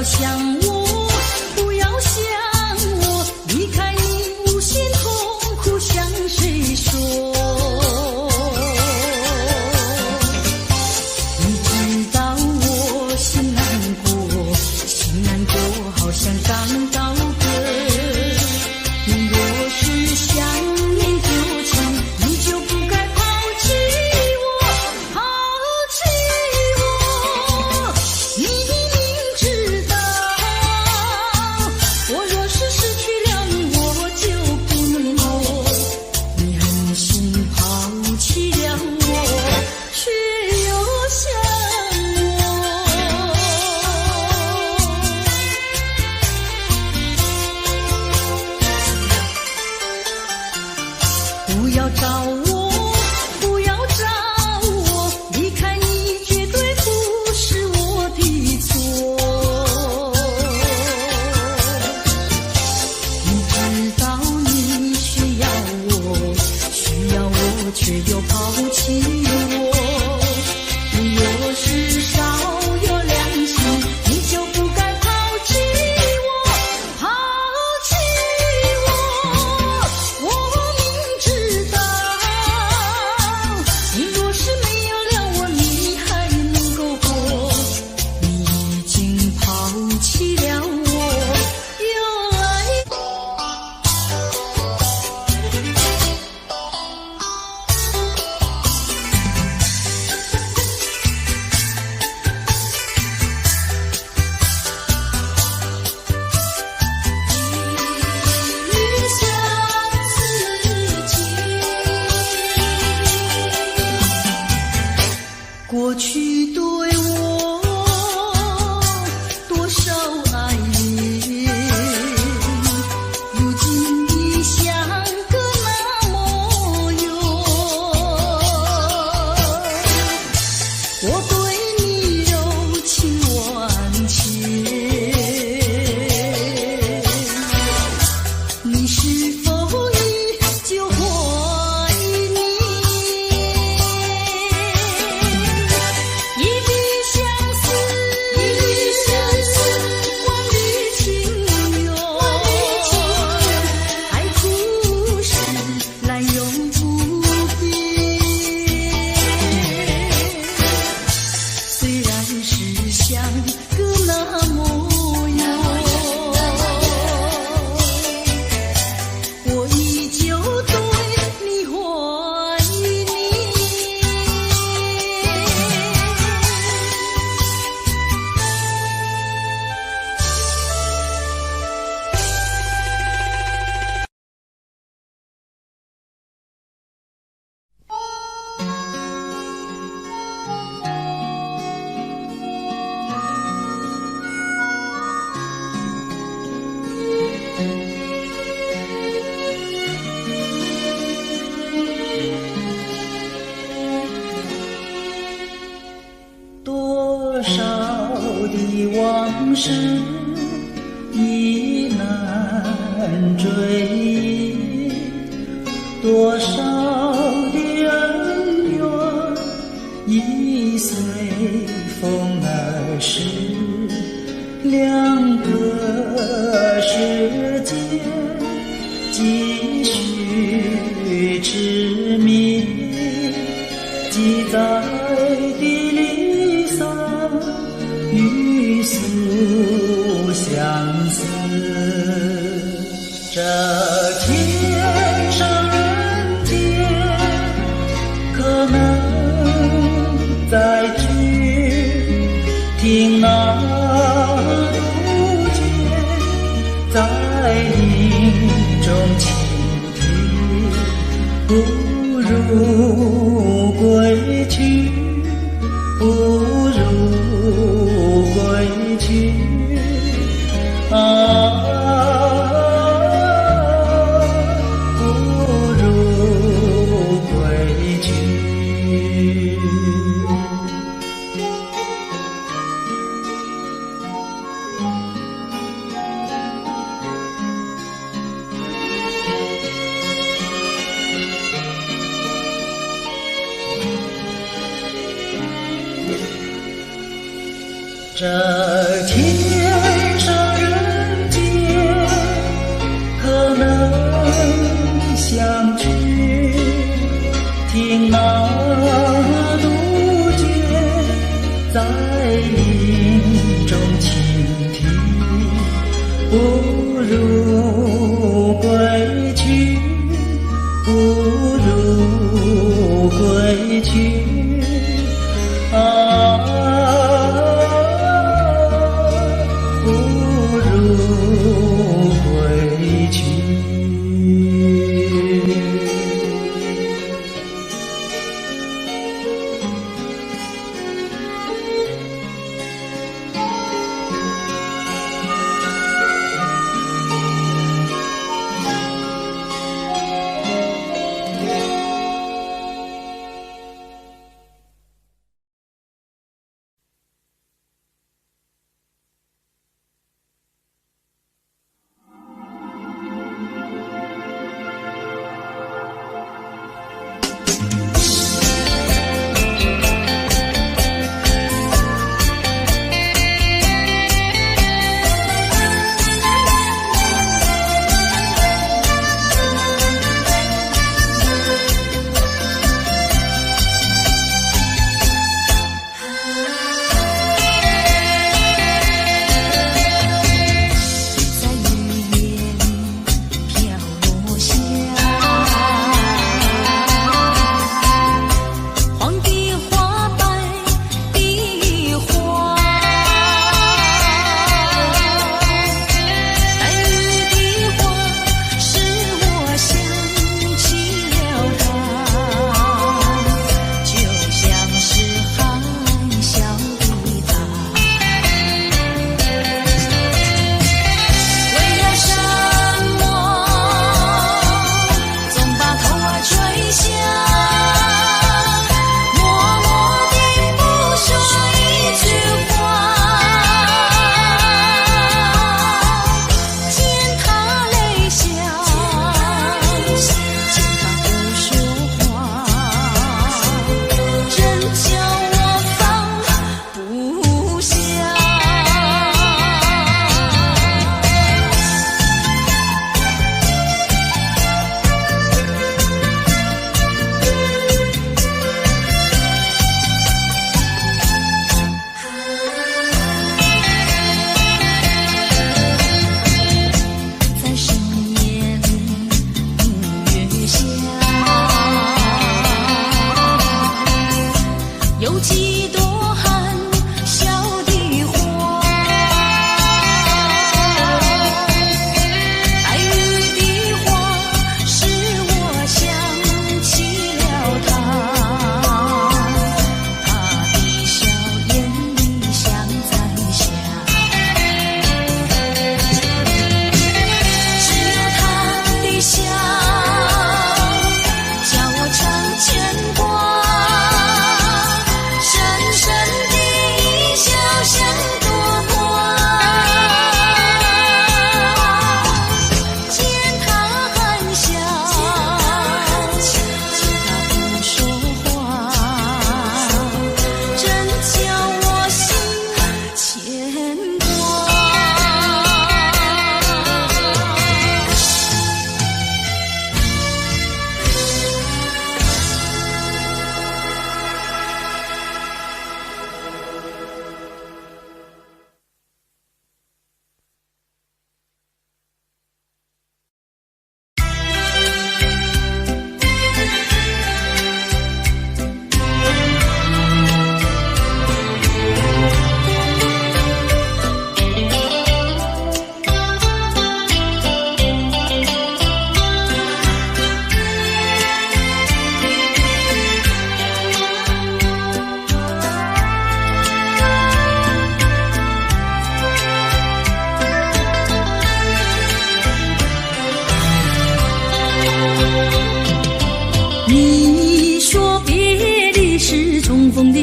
想我，不要想我，离开你无限痛苦向谁说？你知道我心难过，心难过好像刚到歌。你若是想念旧情，你就不该抛弃我，抛弃我。你明知道，我若是失去了你，我就不能活。你狠心抛弃了我，却又想我。不要找我，不要找我，离开你绝对不是我的错。你知道你需要我，需要我却又抛弃我。你若是少有良心，你就不该抛弃我，抛弃我。我明知道，你若是没有了我，你还能够活。你已经抛弃了我，又爱相思情。过去对我多少爱恋，如今已像个那么远。我对你柔情万千，你是否依旧怀念？一笔相思，万缕情缘，爱故事来永不变。虽然是相隔那么远，我依旧对你怀念。多少的往事已难追忆，多少的恩怨已随风而逝，两个世界继续痴迷，记载的离散欲诉相思。这天上人间，可能再聚，听那杜鹃在林中倾听，不如归去，不如归去啊，不如归去。这天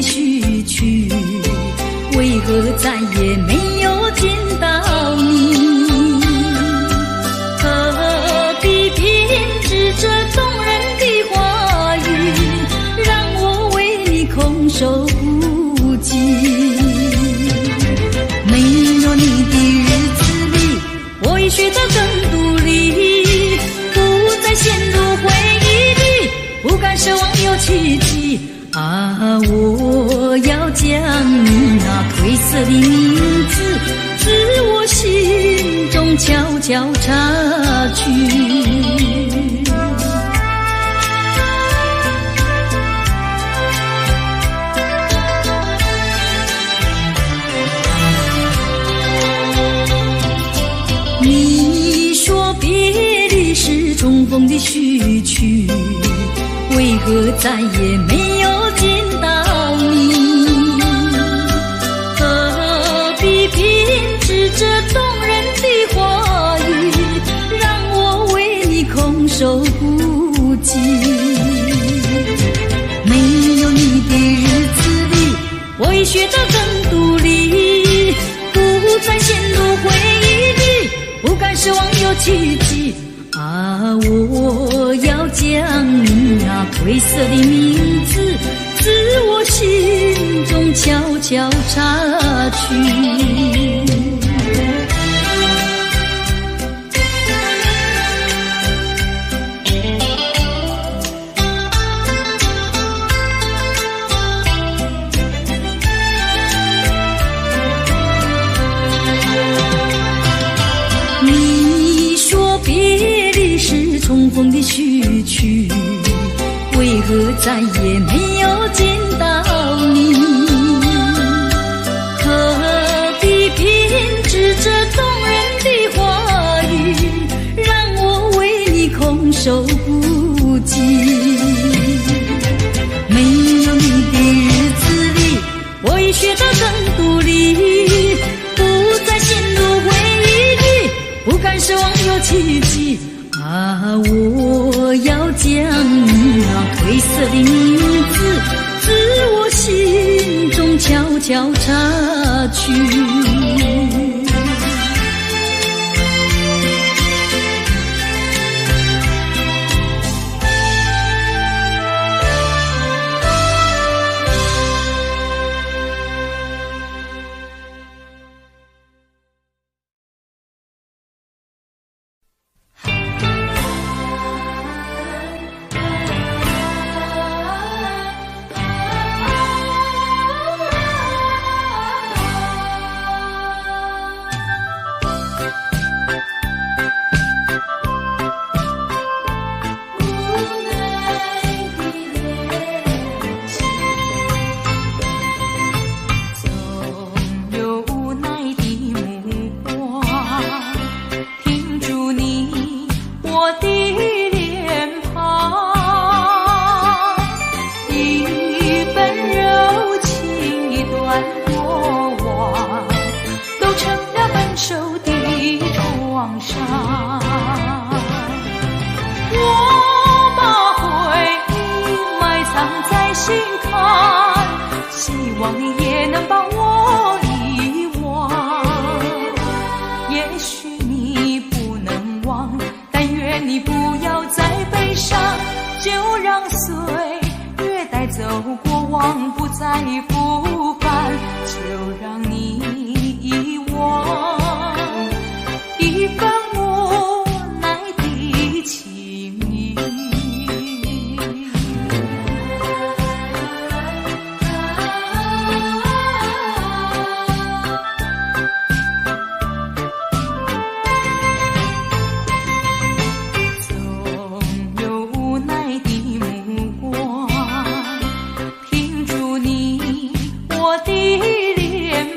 序曲，为何再也没有见到你？何必偏执这动人的话语，让我为你空守不及？没有你的日子里，我已学得更独立，不再陷入回忆里，不敢奢望有奇迹。啊，我要将你那褪色的名字，自我心中悄悄擦去。你说别离是重逢的序曲，为何再也没有见到你？何必偏执这动人的话语，让我为你空守不及？没有你的日子里，我已学得更独立，不再陷入回忆里，不敢奢望有奇迹。啊，我要将你那褪色的名字，自我心中悄悄擦去。你说别离是重逢的序曲，为何再也没有见到你？何必偏执这动人的话语，让我为你空守不及？没有你的日子里，我已学得更独立，不再陷入回忆里，不敢奢望有奇迹。啊，我要将你那褪色的名字，自我心中悄悄擦去。我的脸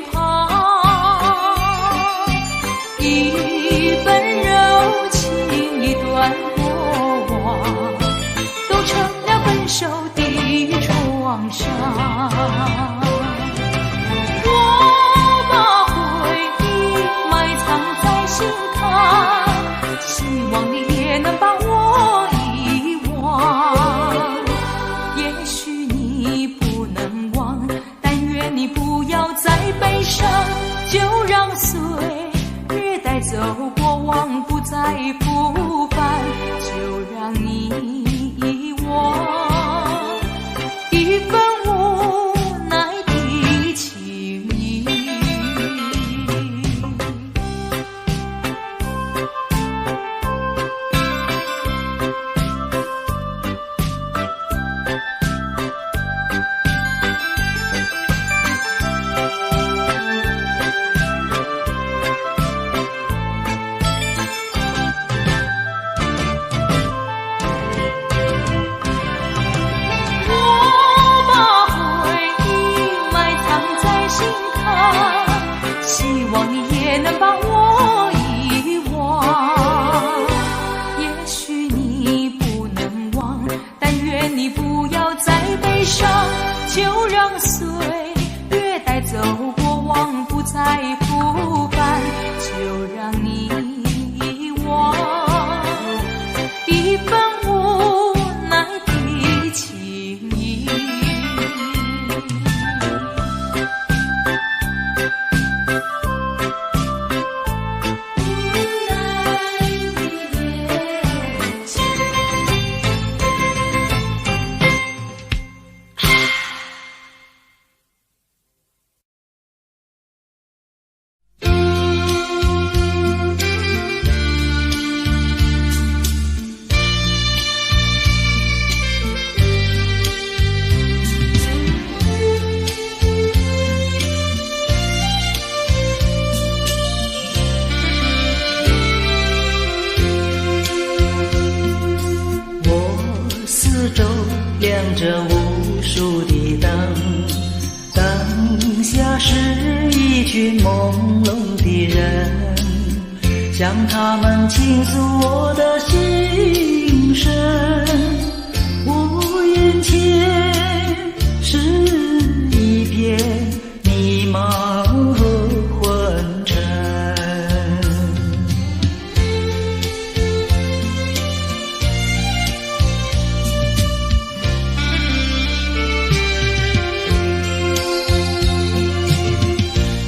也能把我遗忘。也许你不能忘，但愿你不要再悲伤，就让岁月带走过往，不再复返，就让你遗忘一份无奈的情意。亮着无数的灯，灯下是一群朦胧的人，向他们倾诉我的心声。我眼前是一片迷茫和昏沉，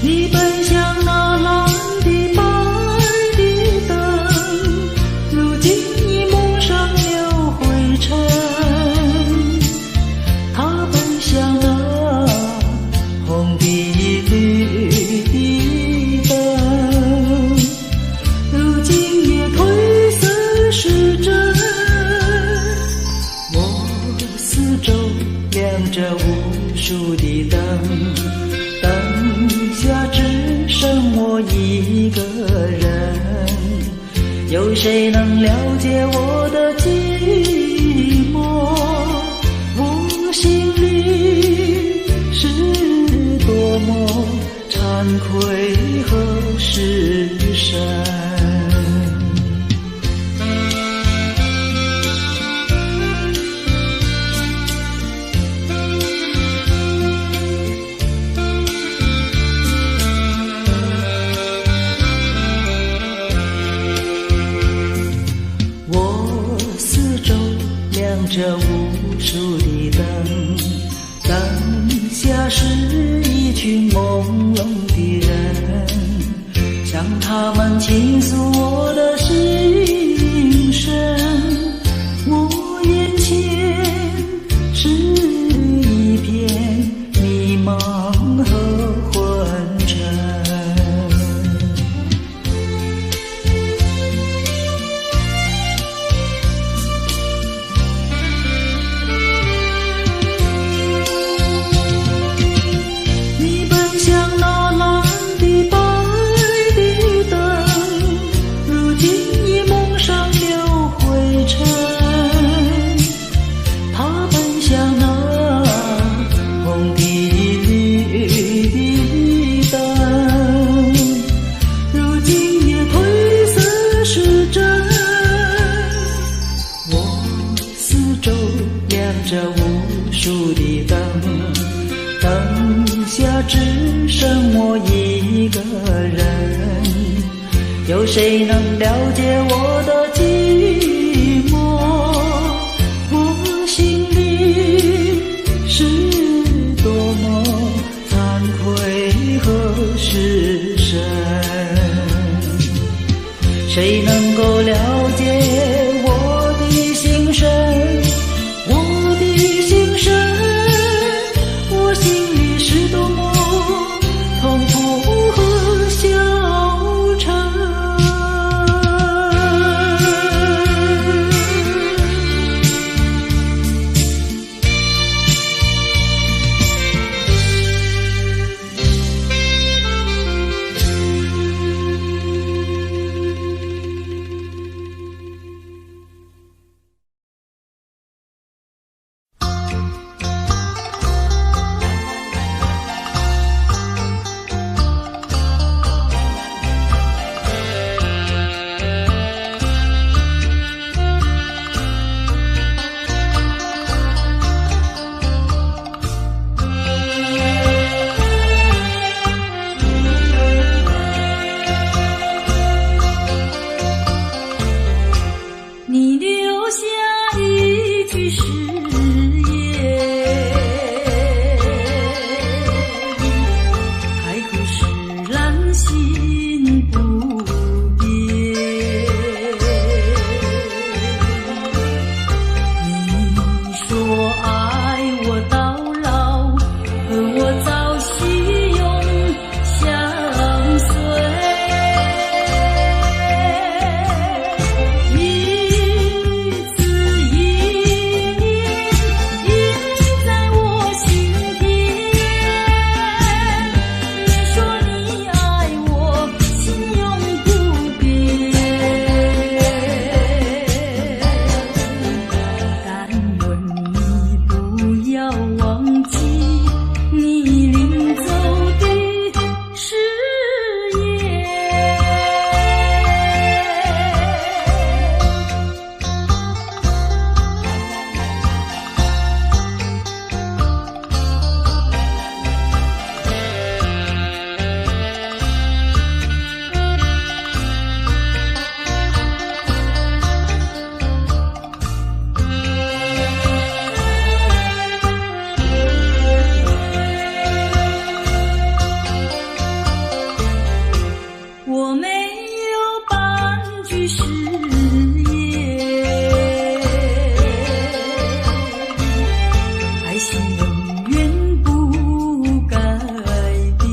你奔向那蓝的白的灯，如今已蒙上了灰尘。他奔向那红的绿的灯，如今也褪色失真。我四周亮着无数的灯，灯下只剩我一个人，有谁能了解我的寂寞？我心里是多么惭愧和失神。亮着无数的灯，灯下是一群朦胧的人，向他们倾诉我的心声。我眼前是一片迷茫和昏沉，着无数的灯，灯下只剩我一个人，有谁能了解我的寂寞？我心里是多么惭愧和失神，谁能够了解我的心声？我心里是多么痛苦和消沉。誓言，海枯石烂心不变。你说爱我到老，而我早喜永相随。一字一言印在我心田。你说你爱我，心永不变。但愿你不要忘记你临走的誓言。我没有半句誓言，爱情永远不改变。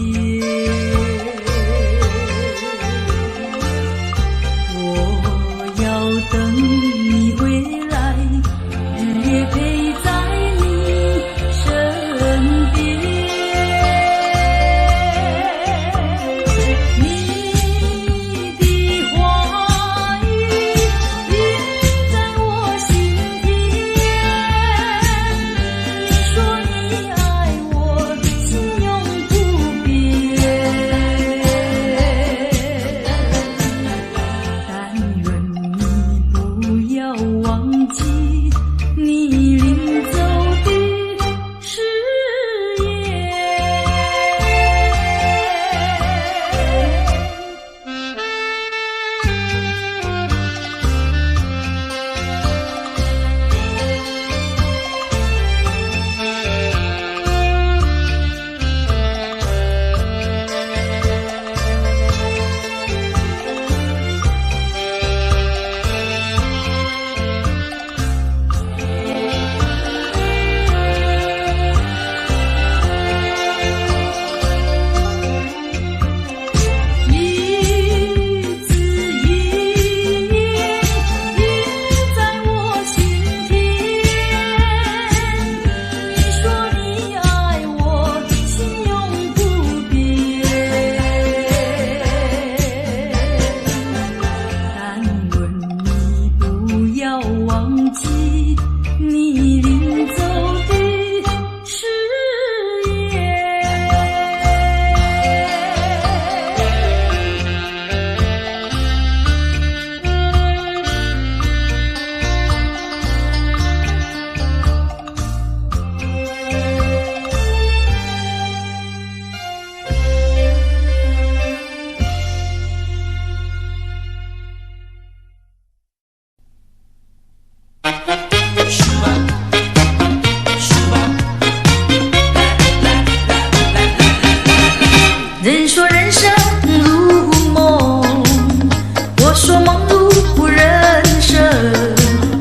我要等你回来，日夜陪在你身边。你的话语印在我心田。你说你爱我，心永不变。但愿你不要忘记你临走的誓言。一字一言印在我心田。你说你爱我，心永不变。但愿你不要忘记你临走的誓言。人说人生如梦，我说梦如人生。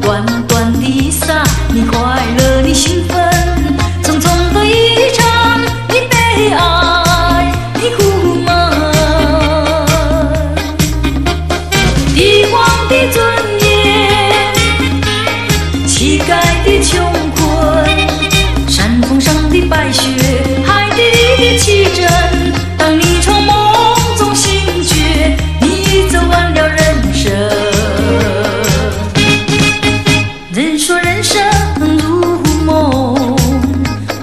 短短的撒，你快乐，你兴奋；匆匆的一场，你悲哀，你苦闷。帝王的尊严，乞丐的穷困，山峰上的白雪，海底里的奇珍。当你从梦中醒觉，你走完了人生。人说人生如梦，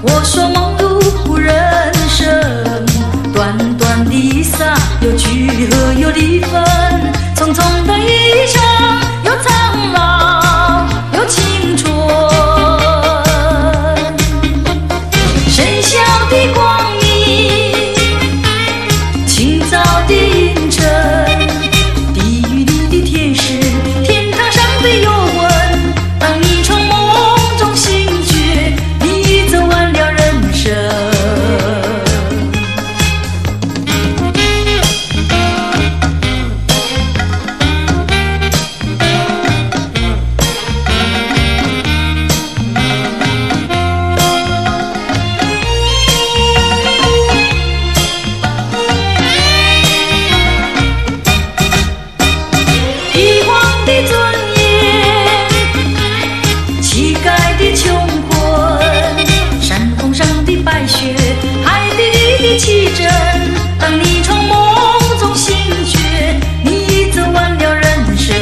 我说梦如人生。短短的撒，有聚合有离分，匆匆的一生，有苍老有青春。深晓的光明来的穷困，山峰上的白雪，海底里的奇珍。当你从梦中醒觉，你走完了人生。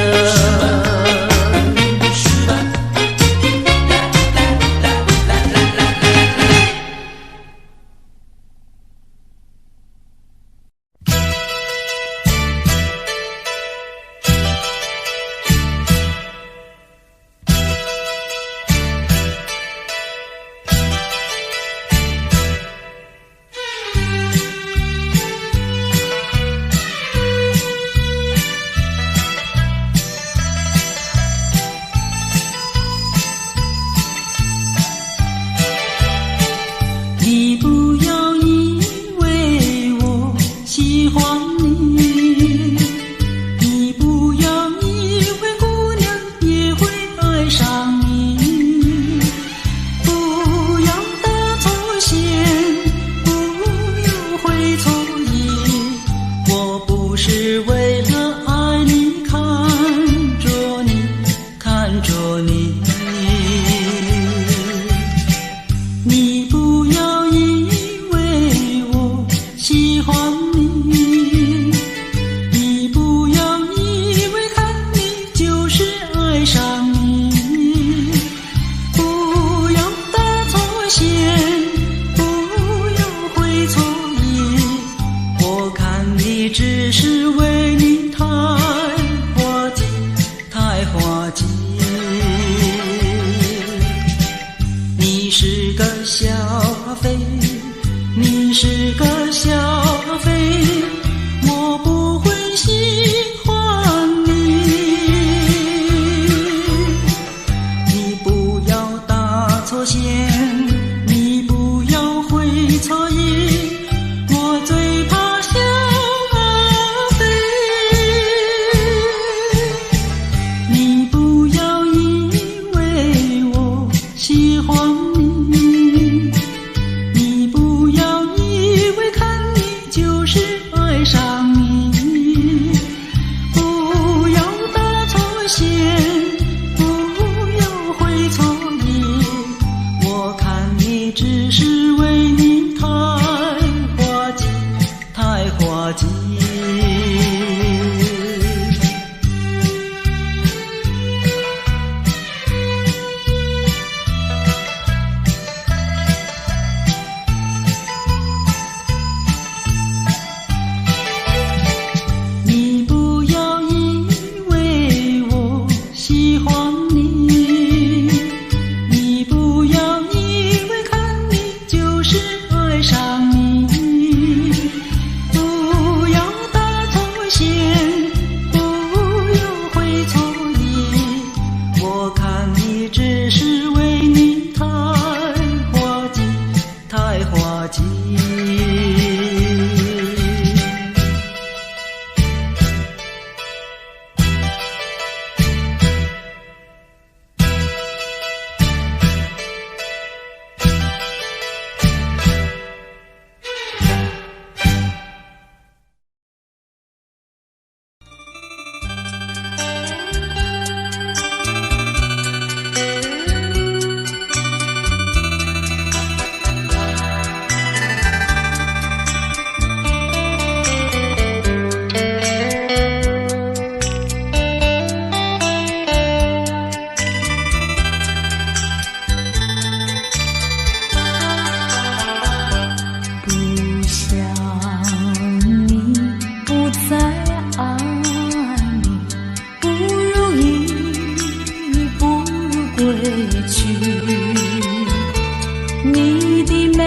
你不要以为我喜欢你，你不要以为姑娘也会爱上你，不要打错线，不要会错意，我不是为了爱你看着你，看着你。你不要以为我喜欢你，你不要以为看你就是爱上你，不要打错线，不要会错意，我看你只是为你太滑稽，太滑稽。你是个小飞，你是个小飞，我不会喜欢你。你不要打错线，你不要会错意，我最怕小飞。你不要以为我喜欢你，你不要以为看你就是爱上你，不要打错线，不要会错意，我看你只是为你太滑稽，太滑稽。你不要以为我喜欢你，你不要以为看你就是爱上你，不要打错线，不要会错意，我看你只是为你太滑稽，太滑稽。你的美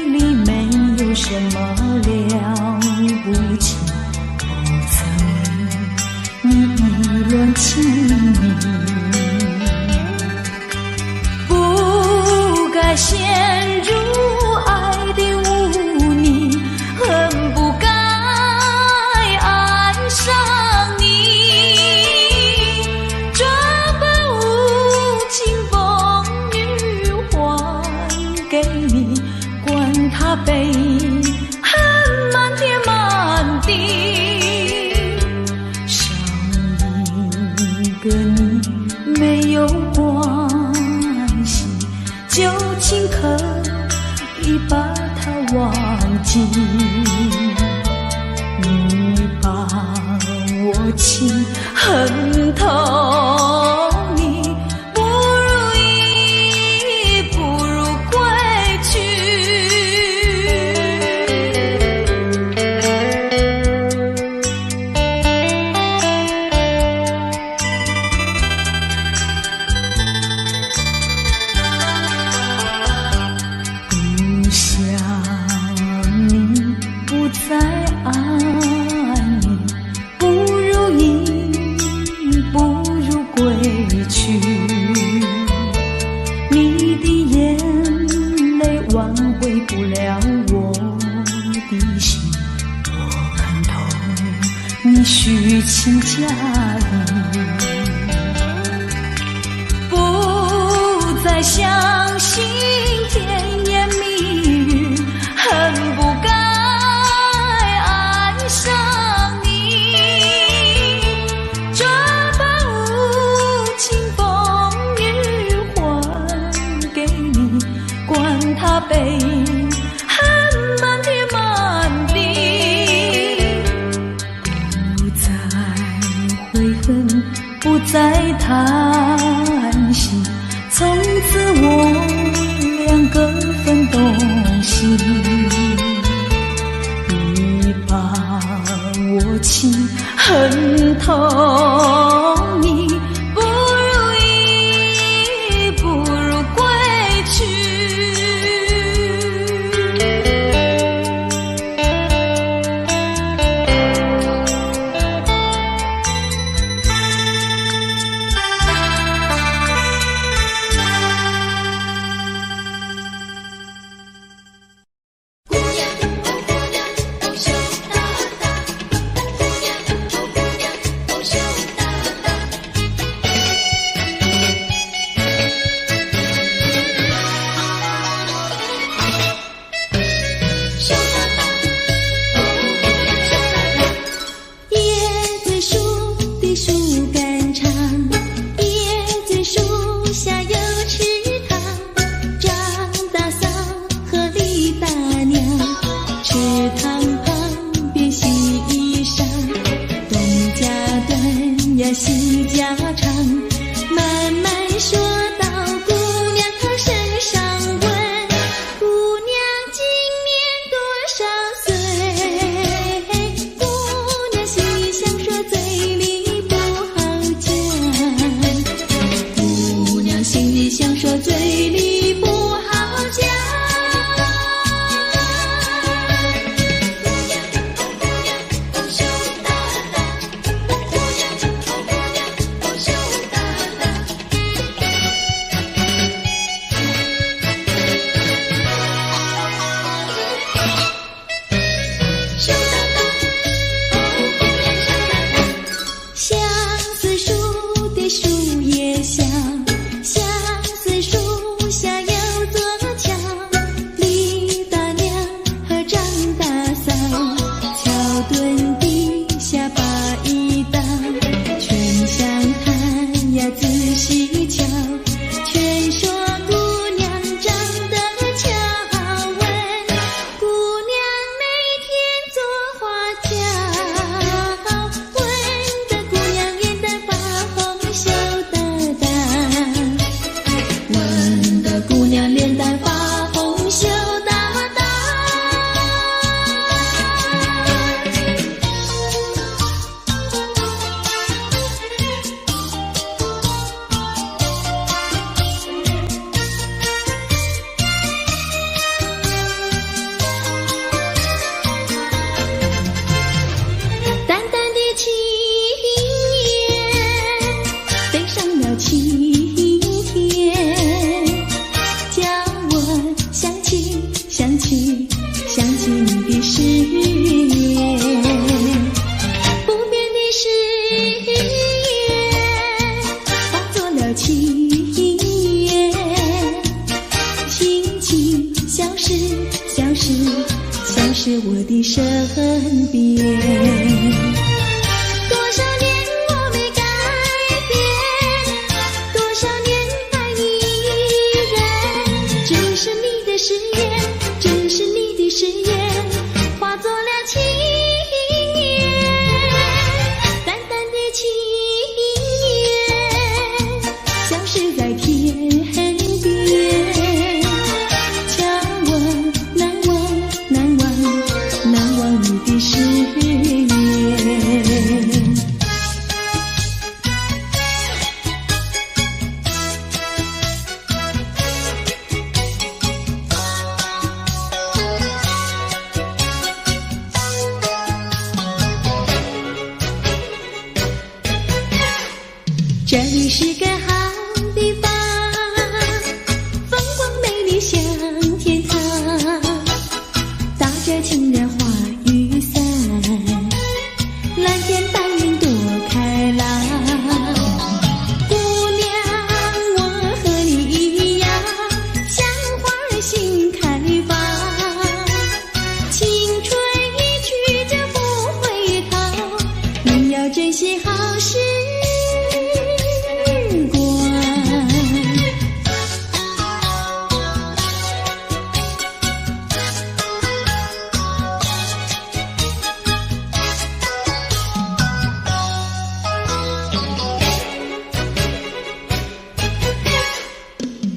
丽没有什么了不起，不曾与你意乱情迷，不该陷入爱的污泥，恨不该爱上你，这般无情风雨还给你，管他悲恨满天满地，少一个你没有关近，你把我情恨透，你不如意，不如归去。不想你，不再爱你，不如意，不如归去。你的眼泪挽回不了我的心，我看透你虚情假意，不再相信甜言蜜语，恨不该爱上你。这般无情风雨还给你，管他悲恨满天满地。不再悔恨，不再叹息，从此我两个分东西。你把我情恨透，你不如意，不如归去。西家常，慢慢说到姑娘她身上问，姑娘今年多少岁？姑娘心里想说，嘴里不好讲。姑娘心里想说，嘴里不好讲。想起你的誓言，不变的誓言化作了情缘，轻轻消失，消失，消失我的身边。多少年我没改变，多少年爱你依然，这是你的誓言，这是你的誓言。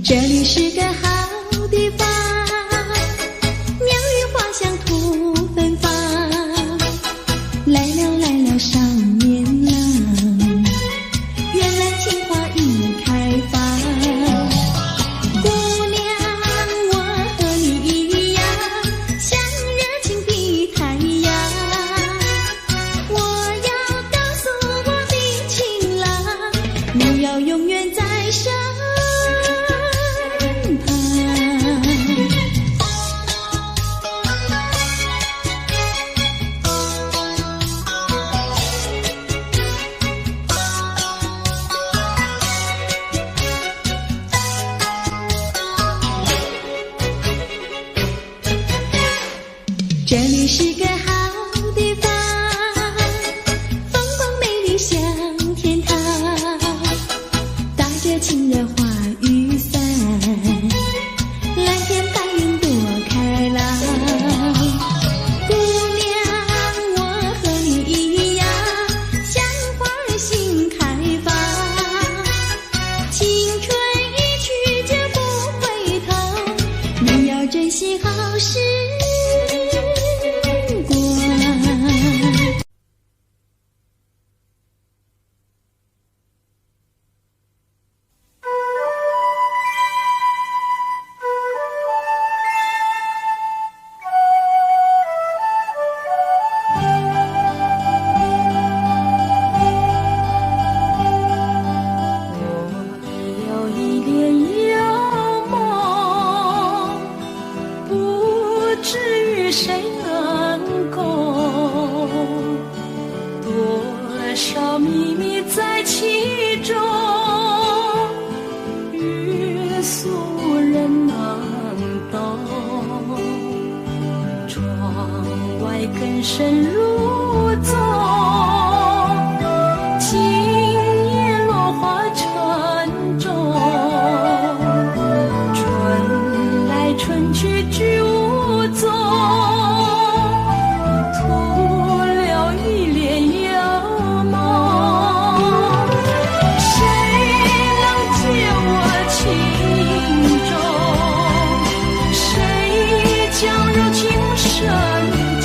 这里是个好地方，鸟语花香吐芬芳。来了来了少年郎，原来情花已开放。姑娘，我和你一样，像热情的太阳。我要告诉我的情郎，你要永远在身旁。这里是个好地方，风光美丽像天堂，打着情人花雨伞，蓝天白云多开朗。姑娘，我和你一样，像花儿心开放。青春一去就不回头，你要珍惜好时光。我有一点遥梦，不知与谁能共，多少秘密在其中，欲诉无人能懂。窗外更深入宗，今夜落花沉重，春来春去居无踪，徒留一帘遥梦。谁能解我情衷？谁将柔情深重？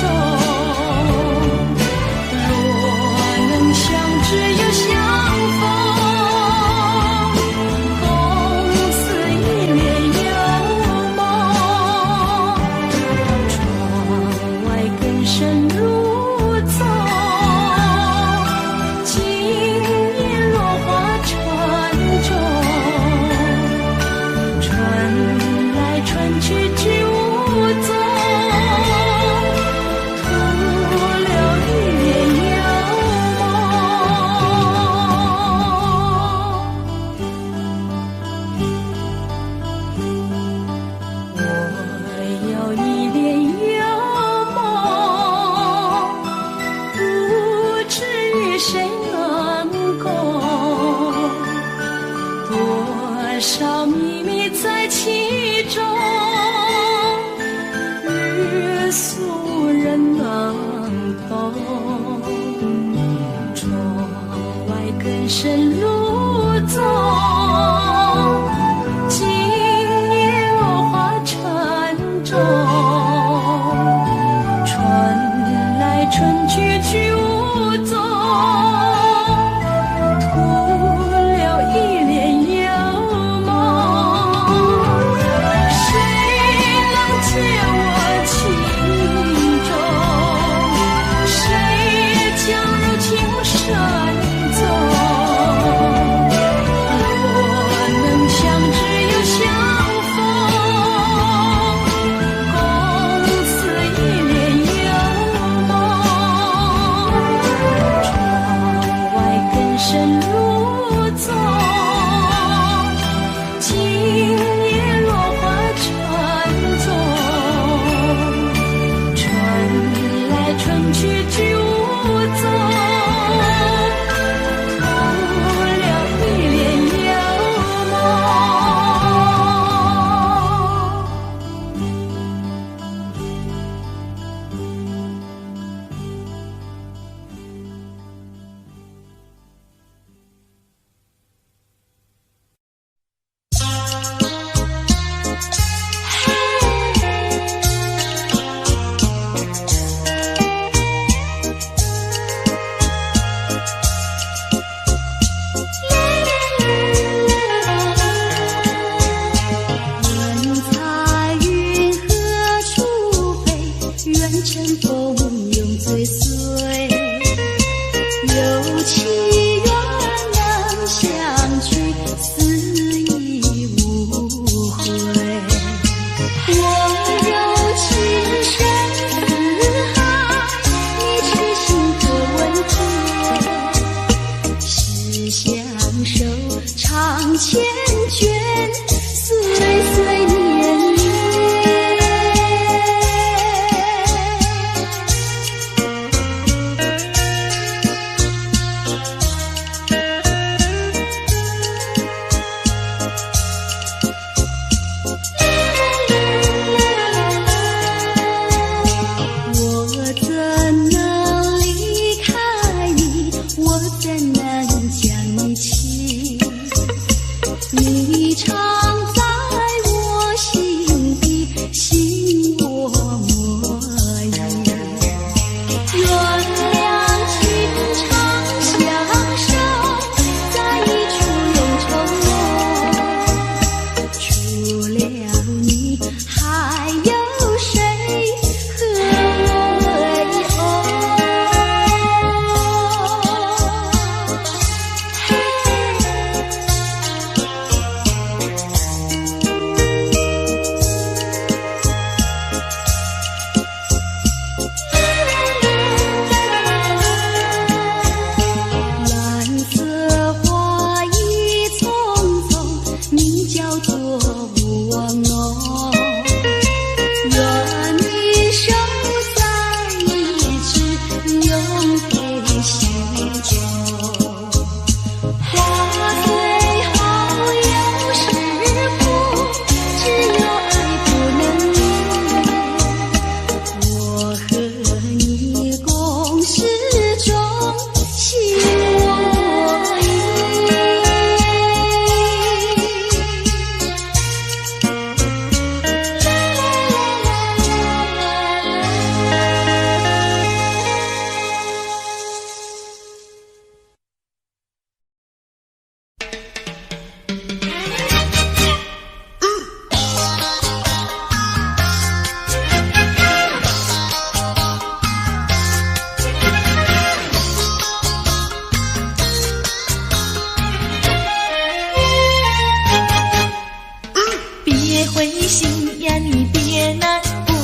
别灰心呀，你别难过，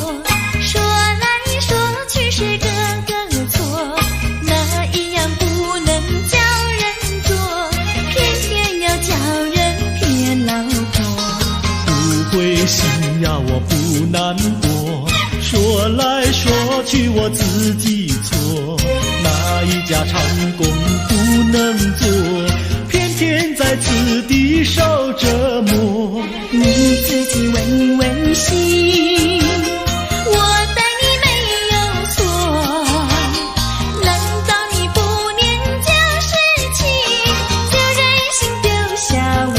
说来说去是个个错，哪一样不能叫人做，偏偏要叫人骗老婆。不灰心呀，我不难过，说来说去我自己错，哪一家长工不能做，偏偏在此地受折磨。你自己问问心，我待你没有错，难道你不念旧事情，就忍心丢下我？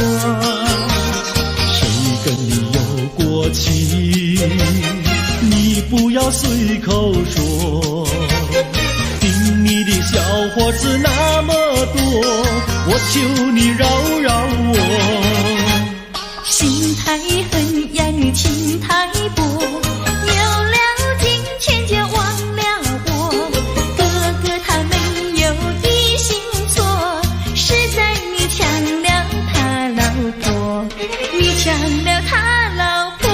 谁跟你有过情，你不要随口说，听你的小伙子那么多，我求你饶饶我。心太狠呀，你情太薄，有了金钱就忘了我。哥哥他没有一心错，是在你抢了他老婆，你抢了他老婆。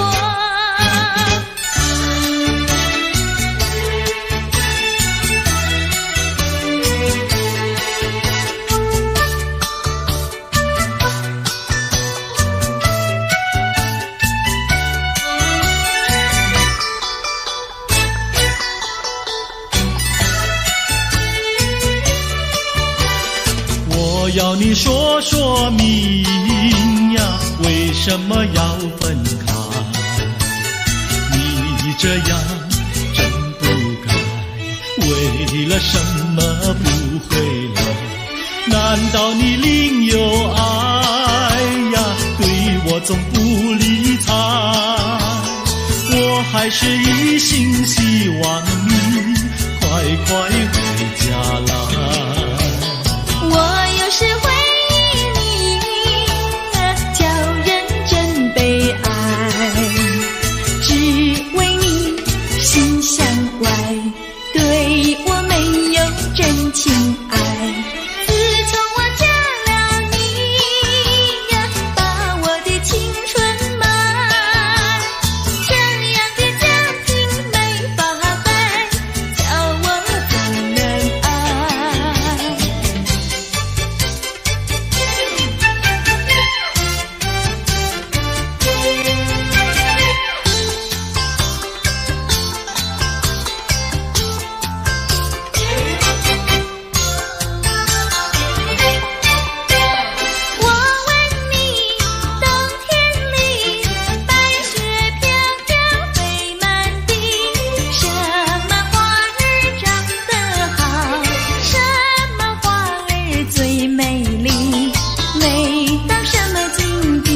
我要你说说明呀，为什么要分开？你这样真不该，为了什么不回来？难道你另有爱呀？对我总不理睬，我还是一心希望你快快回家来。我有时回忆你，叫人真悲哀，只为你心像怪，对我没有真情爱。自从我嫁了你呀，把我的青春埋，这样的家庭没法摆，叫我不能爱。我问你，冬天里白雪飘飘飞满地，什么花儿长得好，什么花儿最美丽，美到什么境地？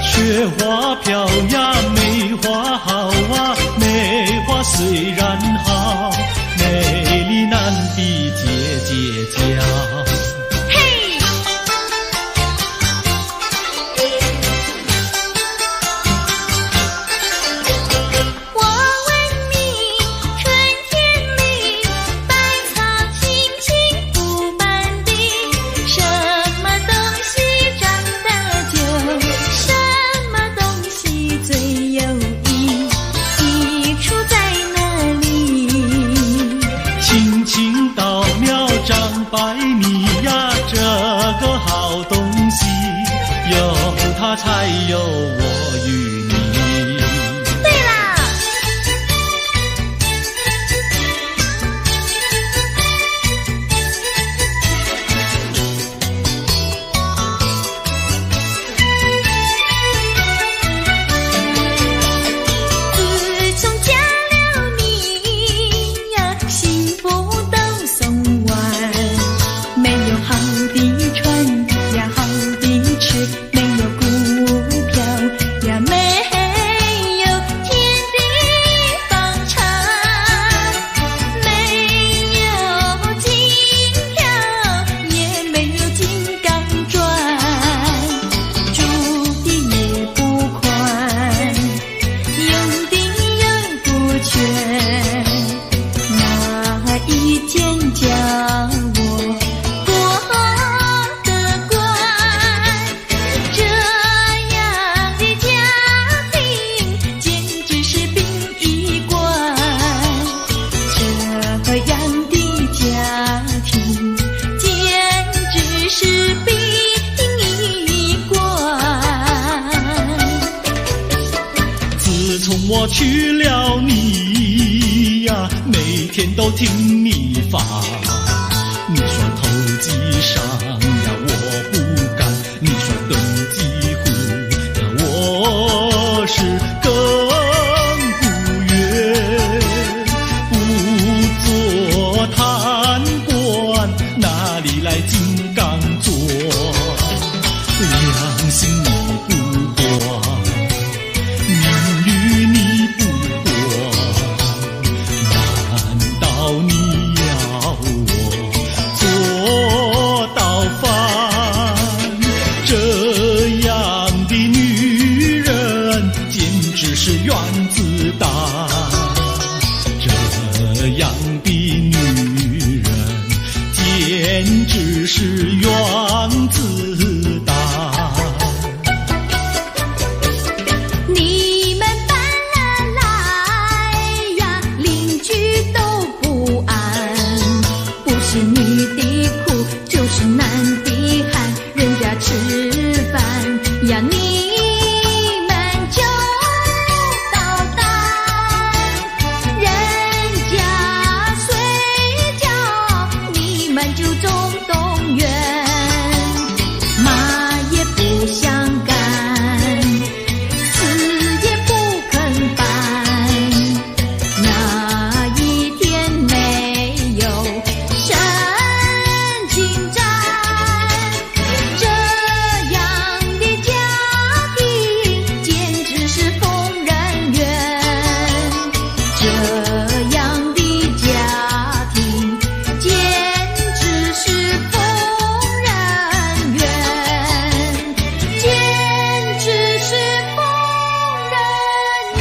雪花飘呀，梅花好啊，梅花虽然好，美丽难比姐姐娇。嘿，我问你，春天里百草青青布满地，什么东西长得久，什么东西最有益，益处在哪里？青青稻苗长百米呀，这个好东西，有它才有我与你。对啦，自从嫁了你呀，幸福都送完，没有好的穿呀，好的吃，没有股票，我娶了你呀，每天都听你发。你说投机商呀，我不干；你说登记户呀，我是更不愿。不做贪官，哪里来金刚座？良心你不管，名誉你不管，难道你要我做到饭？这样的女人简直是原子弹，这样的女人简直是原子弹。你们搬了来呀，邻居都不安，不是女的苦，就是男的寒，人家吃饭呀，你们就捣蛋，人家睡觉，你们就总动员，骂也不想干，死也不肯搬，哪一天没有神经战？这样的家庭简直是疯人院，这样的家庭简直是疯人院，简直是疯人院。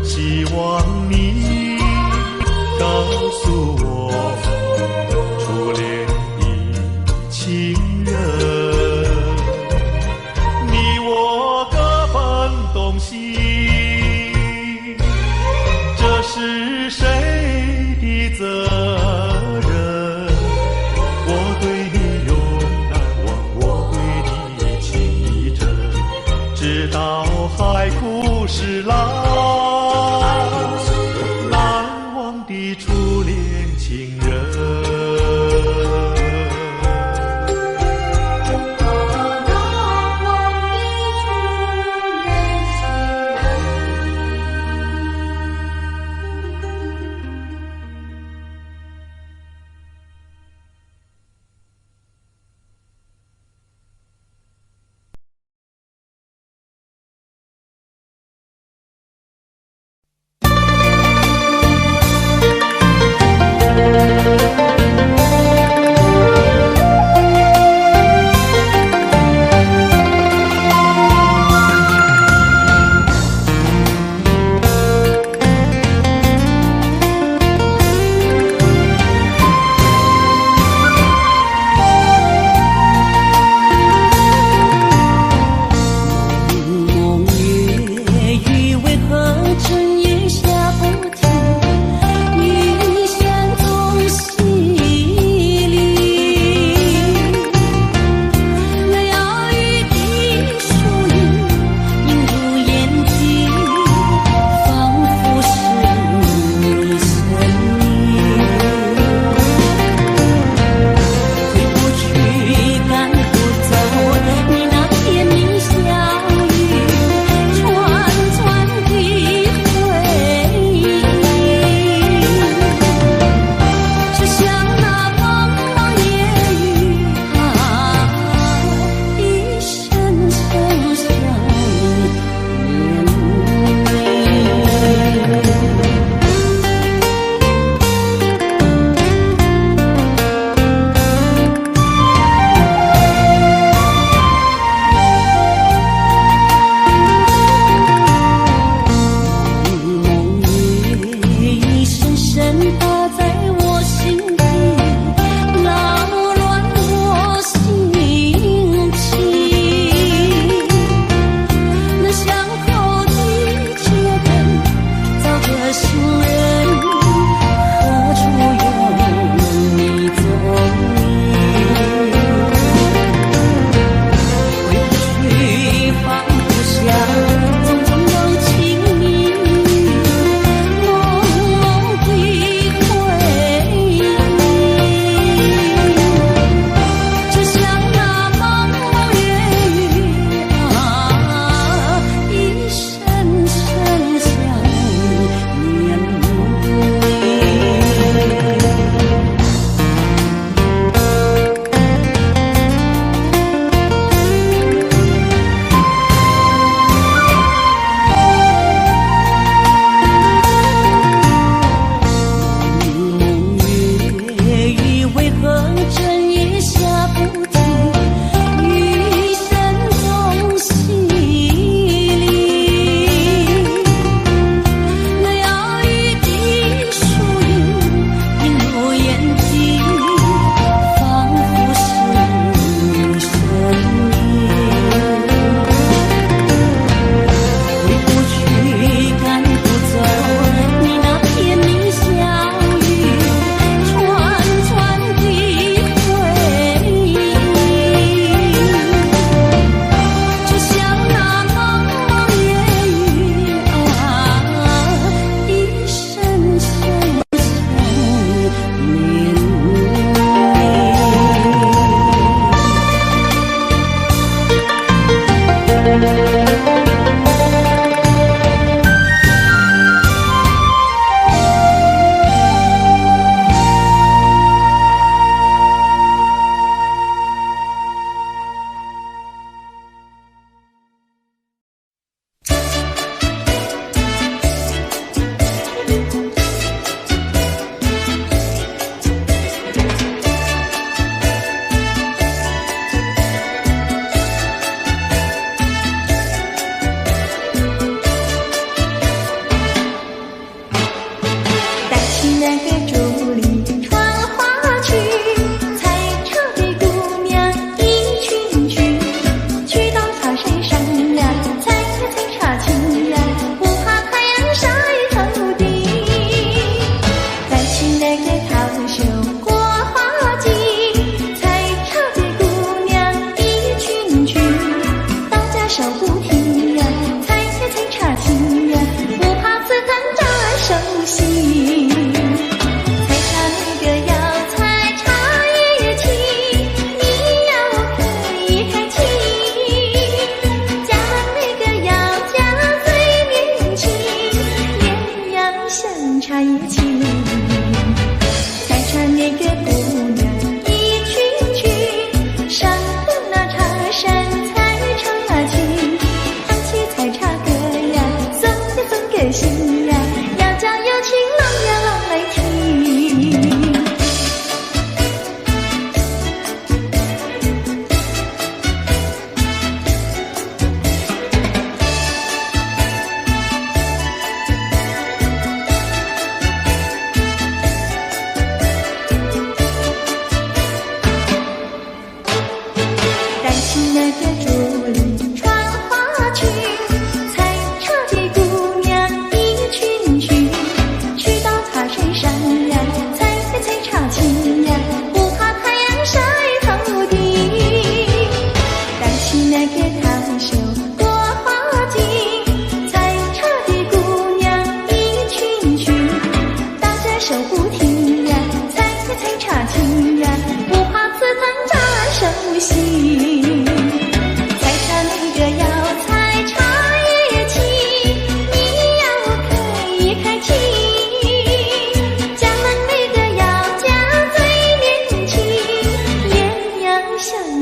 希望这是谁的责任？我对你永难忘，我对你情真，直到海枯石烂，难忘的初恋情人。个心呀，要叫有情郎呀郎来听。担起那个竹林穿花裙，采茶的姑娘一群群，去到茶水上呀，采茶青呀，不怕太阳晒头顶。担起那个烫手过花镜，采茶的姑娘一群群，打着手不停呀，采茶青呀，不怕刺疼扎手心。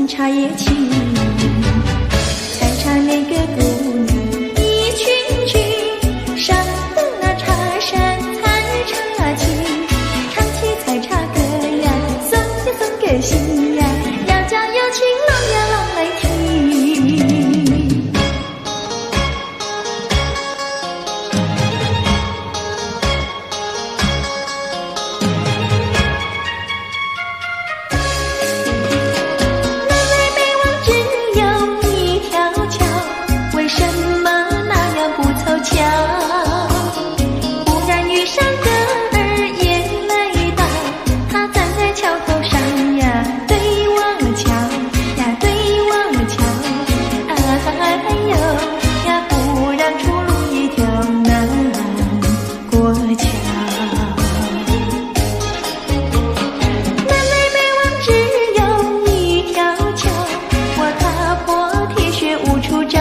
茶叶青，采茶那个姑娘一群群，上的那茶山采茶青，唱起采茶歌呀，送个心呀，要叫有情郎呀郎来听。忽然遇上个儿也来到，他站在桥头上呀，对我瞧呀，对我瞧，哎呦呀，不让出路一条难过桥。南来北往只有一条桥，我踏破铁鞋无处找。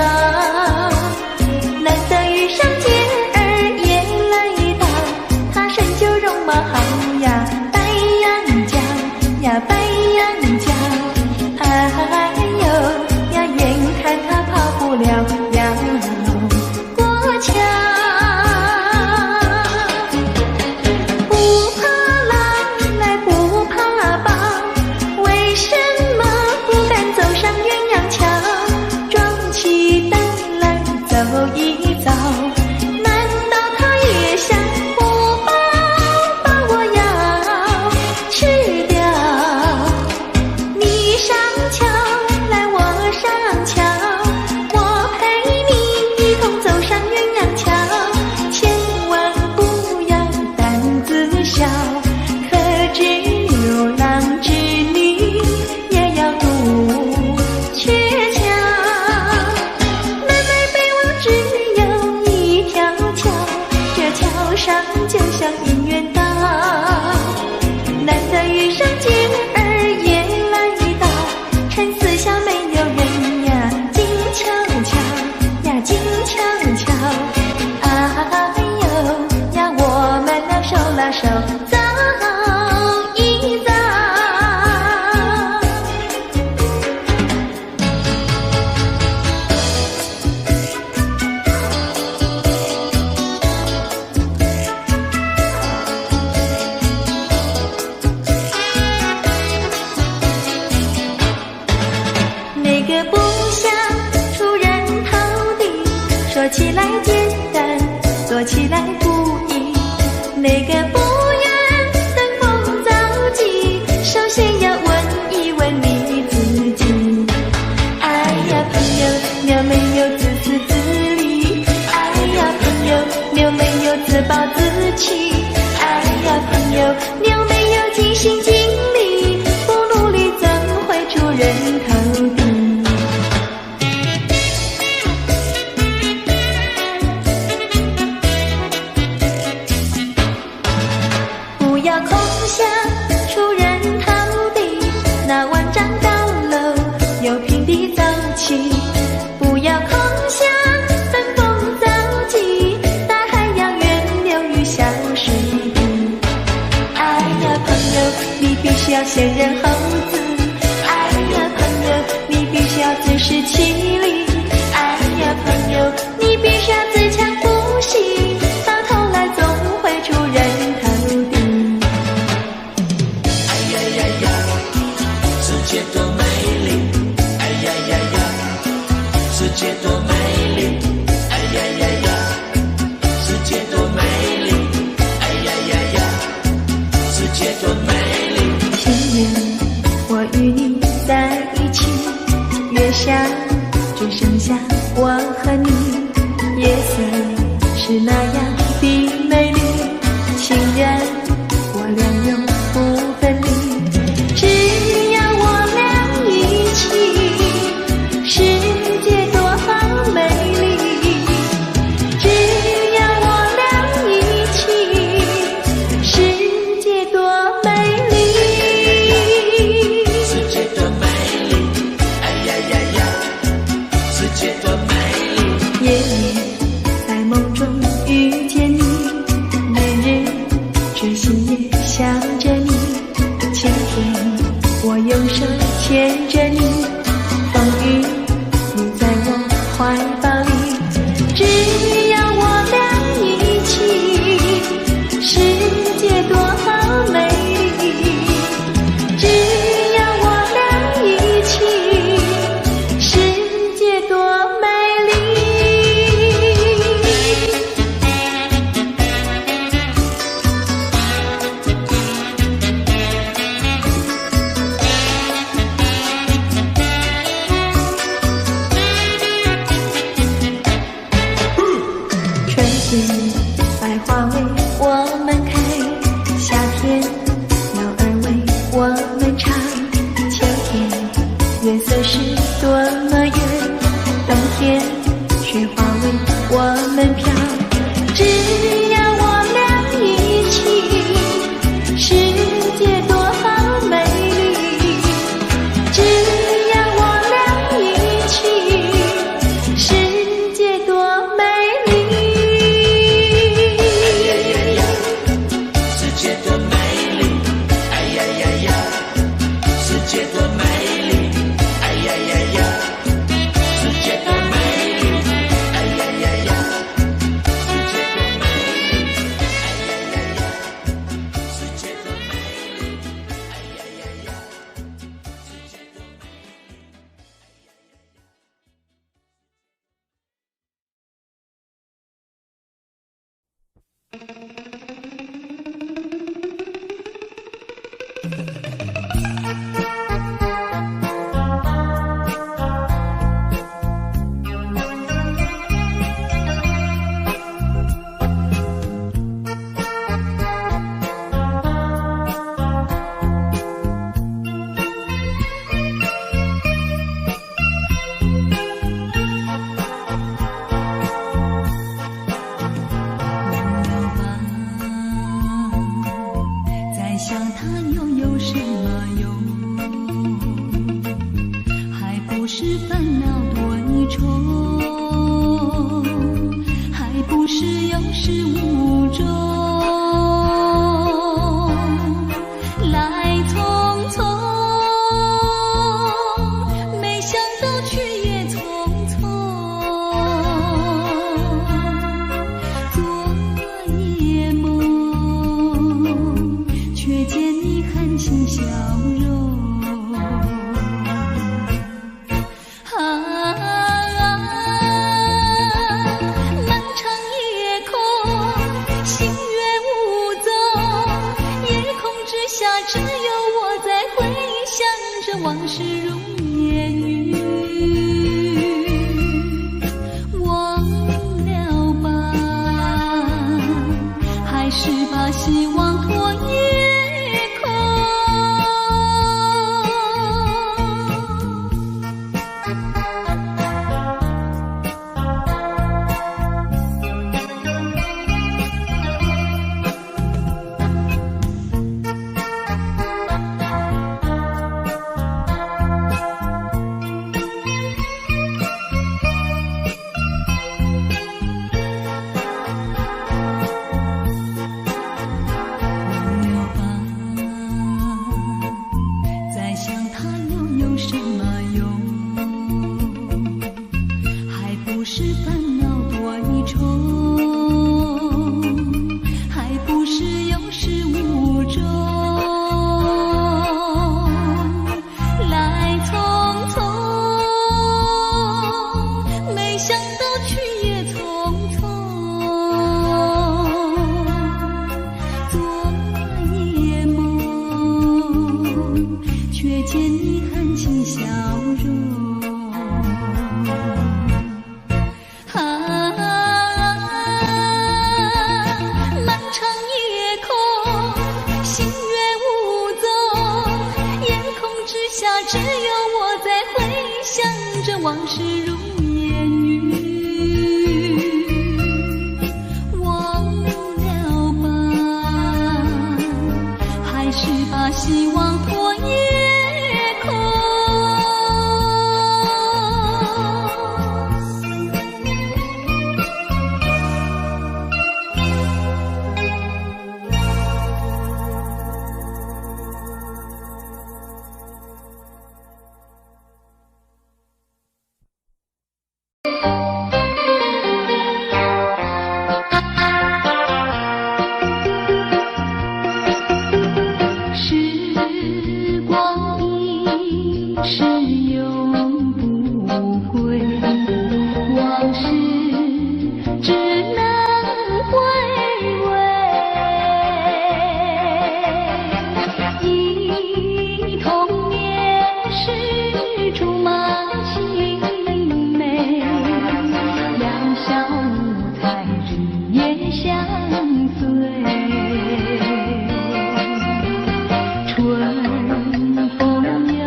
白羊角，哎呦呀，眼看他跑不了要过桥。不怕狼来不怕豹，为什么不敢走上鸳鸯桥？壮起胆来走一遭，难道他也想不饱把我要吃掉？上桥来，我上桥，我陪你一同走上鸳鸯桥，千万不要胆子小，可知牛郎织女也要渡鹊桥。南来北往只有一条桥，这桥上就像姻缘道，难得遇上姐儿四下没有人呀，静悄悄呀，静悄悄，哎呦呀，我们俩手拉手走一走。那个不想出人头地，说起来简单，做起来不易。那个不愿登峰造极，首先要问一问你自己。哎呀朋友，你有没有自私自利？哎呀朋友，你有没有自暴自弃？哎呀朋友，你有没有尽心尽力？不努力怎会出人头地？不要空想出人头地，那万丈高楼有平地走起。不要空想登峰造极，大海要源流于小水滴。哎呀朋友，你必须要先人后子。哎呀朋友，你必须要自食其力。哎呀朋友，你必须要自强不息。天百花为我们开，夏天鸟儿为我们唱，秋天月色是多么圆，冬天雪花为我们飘。只要我俩一起，世界多好美丽。只要我俩一起，世界多美丽。世界多美丽，哎呀呀呀！世界多美丽，哎呀呀呀！世界多美丽，哎呀呀呀！世界多美丽，哎呀呀呀！世界多美丽，哎呀呀呀！世界多美丽。再想他又有什么用？还不是烦恼多重，还不是有始无终。来匆匆，没想到去也匆匆。昨夜梦，却见你含情笑容。漫长夜空，星月无踪，夜空之下只有我在回想着往事如烟云。忘了吧，还是把希望托夜空。忘了吧，再想他又有什么用？还不是烦恼多重，还不是有始无终。来匆匆，没想到去也匆匆。昨夜梦，却见你含情笑容。漫长夜空，星月无踪，夜空之下只有我在回想着往事如烟云。忘了吧，还是把希望托夜空。日夜相随。春风又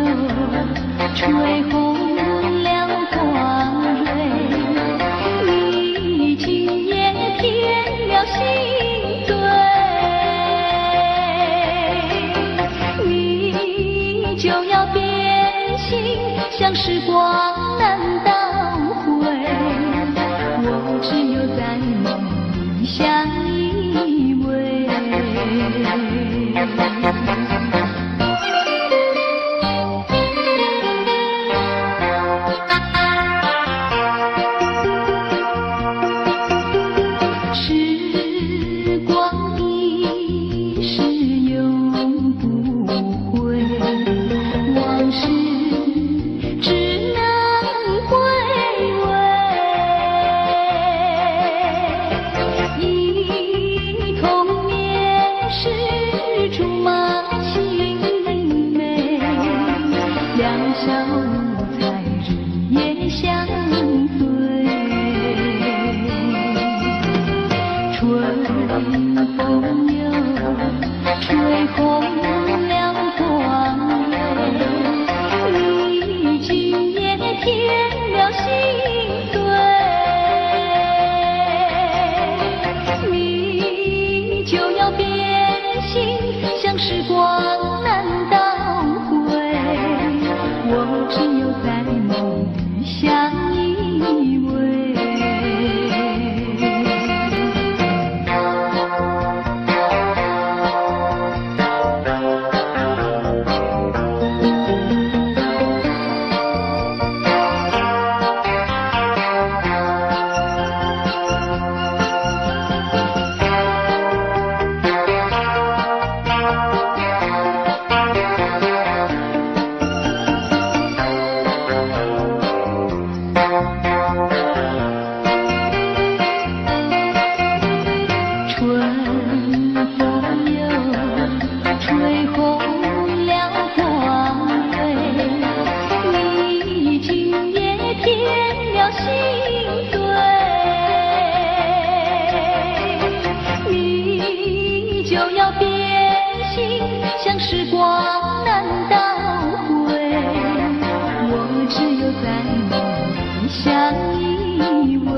吹红了花蕊，你今夜添了心碎，你就要变心，像时光难倒回，我只有在梦里相依偎。时光一逝永不回，往事只能回味。一同面世竹马青梅，两小无猜日夜相随。春风又吹红了花蕊，你今夜添了心碎，你就要变心，像时光难倒回，我只有在梦里相依偎。像时光难倒回，我只有在梦里相依偎。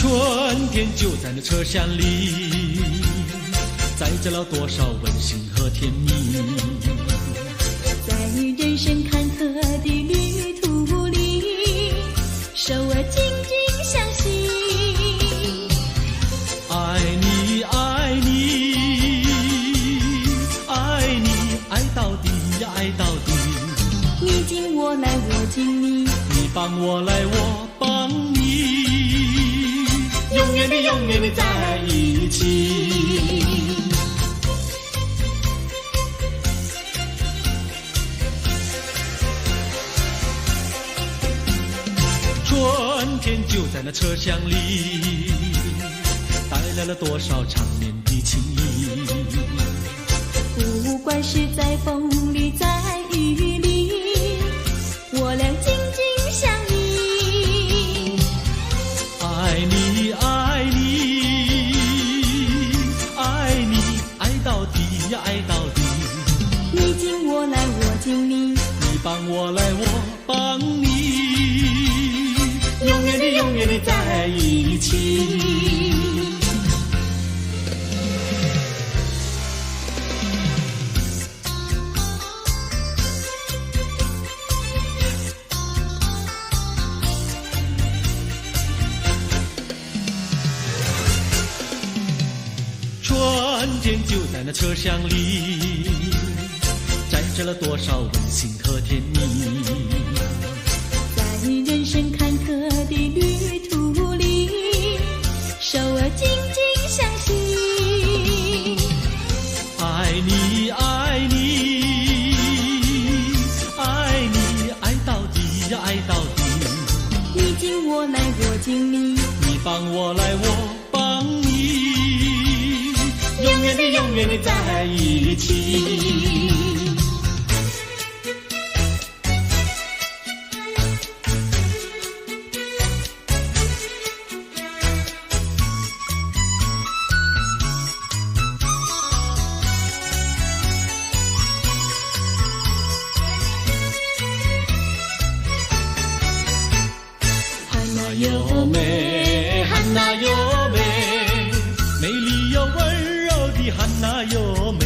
春天就在那车厢里，载着了多少温馨和甜蜜。在人生坎坷的旅途里，手儿紧紧相系。爱你爱你爱你，爱到底呀爱到底。你敬我来我敬你，你帮我来我帮你，永远的永远的在一起。春天就在那车厢里，带来了多少缠绵的情谊。不管是在风里在雨里，我俩紧紧相依。爱你爱你爱你，爱到底呀爱到底。你敬我来我敬你，你帮我来我帮你，永远的永远的在一起。春天就在那车厢里，载着了多少温馨和甜蜜。在人生坎坷的旅途里，手儿紧紧相系。爱你爱你爱你，爱到底呀爱到底。你敬我来我敬你，你帮我来我帮你，永远的永远的在一起。哟美，汉娜哟美，美丽又温柔的汉娜哟美，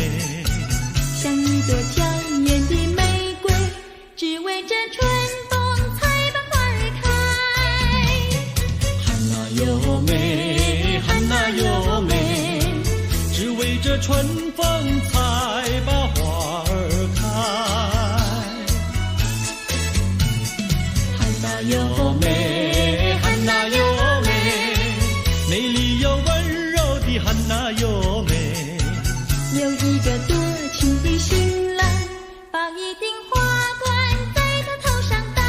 像一朵娇艳的玫瑰，只为这春风才把花儿开。汉娜哟美，汉娜哟美，只为这春风才把花儿开。汉娜哟美，汉娜哟美，美丽又温柔的汉娜哟美。有一个多情的新郎，把一顶花冠在他头上戴。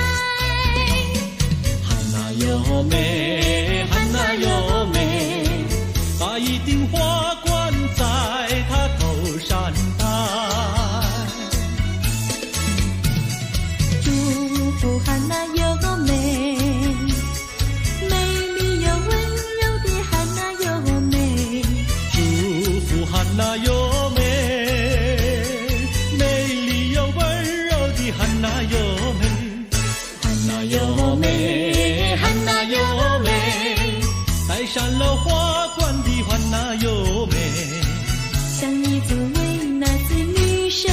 汉娜哟美，汉娜哟美，把一顶花冠在他头上戴。祝福汉娜哟美，美丽又温柔的汉娜哟美。祝福汉娜哟美，美丽又温柔的汉娜哟美。汉娜哟美，汉娜哟美，戴上了花冠的汉娜哟美。像一座维纳斯女神，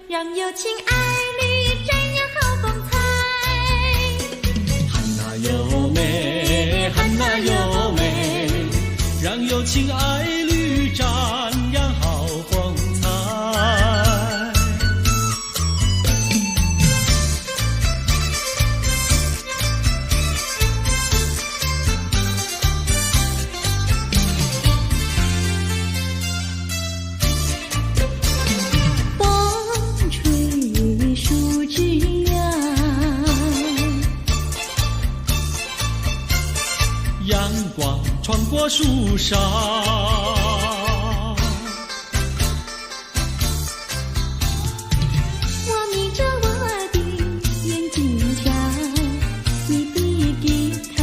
让有情爱侣瞻仰好风采。汉娜哟美，汉娜哟美，让有情爱侣瞻仰好风采。风吹树枝摇，阳光穿过树梢，我眯着我的眼睛瞧，你的吉他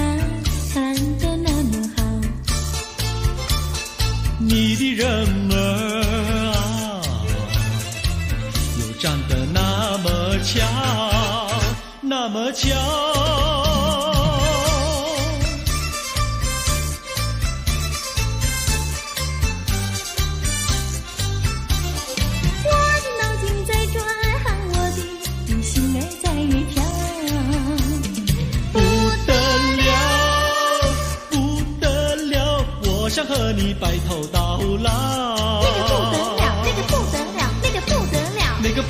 弹得那么好。你的人儿啊，又长得那么巧，那么巧。和你白头到老。那个不得了，那个不得了，那个不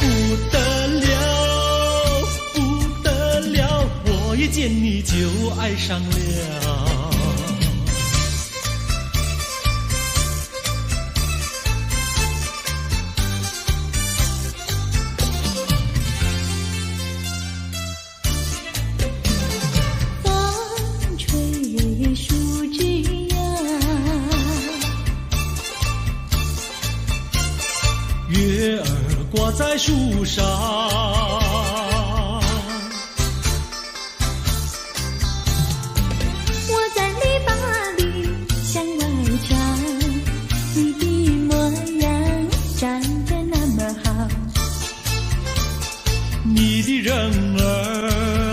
得了，那个不得了，我一见你就爱上了。月儿挂在树上，我在篱笆里向外瞧，你的模样长得那么好，你的人儿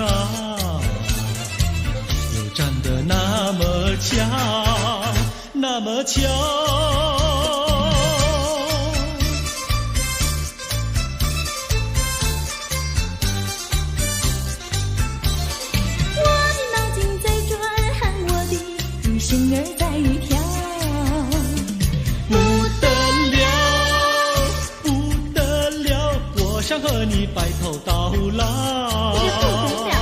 啊，又长得那么巧，那么巧。心儿在跳，不得了，不得了，我想和你白头到老。那个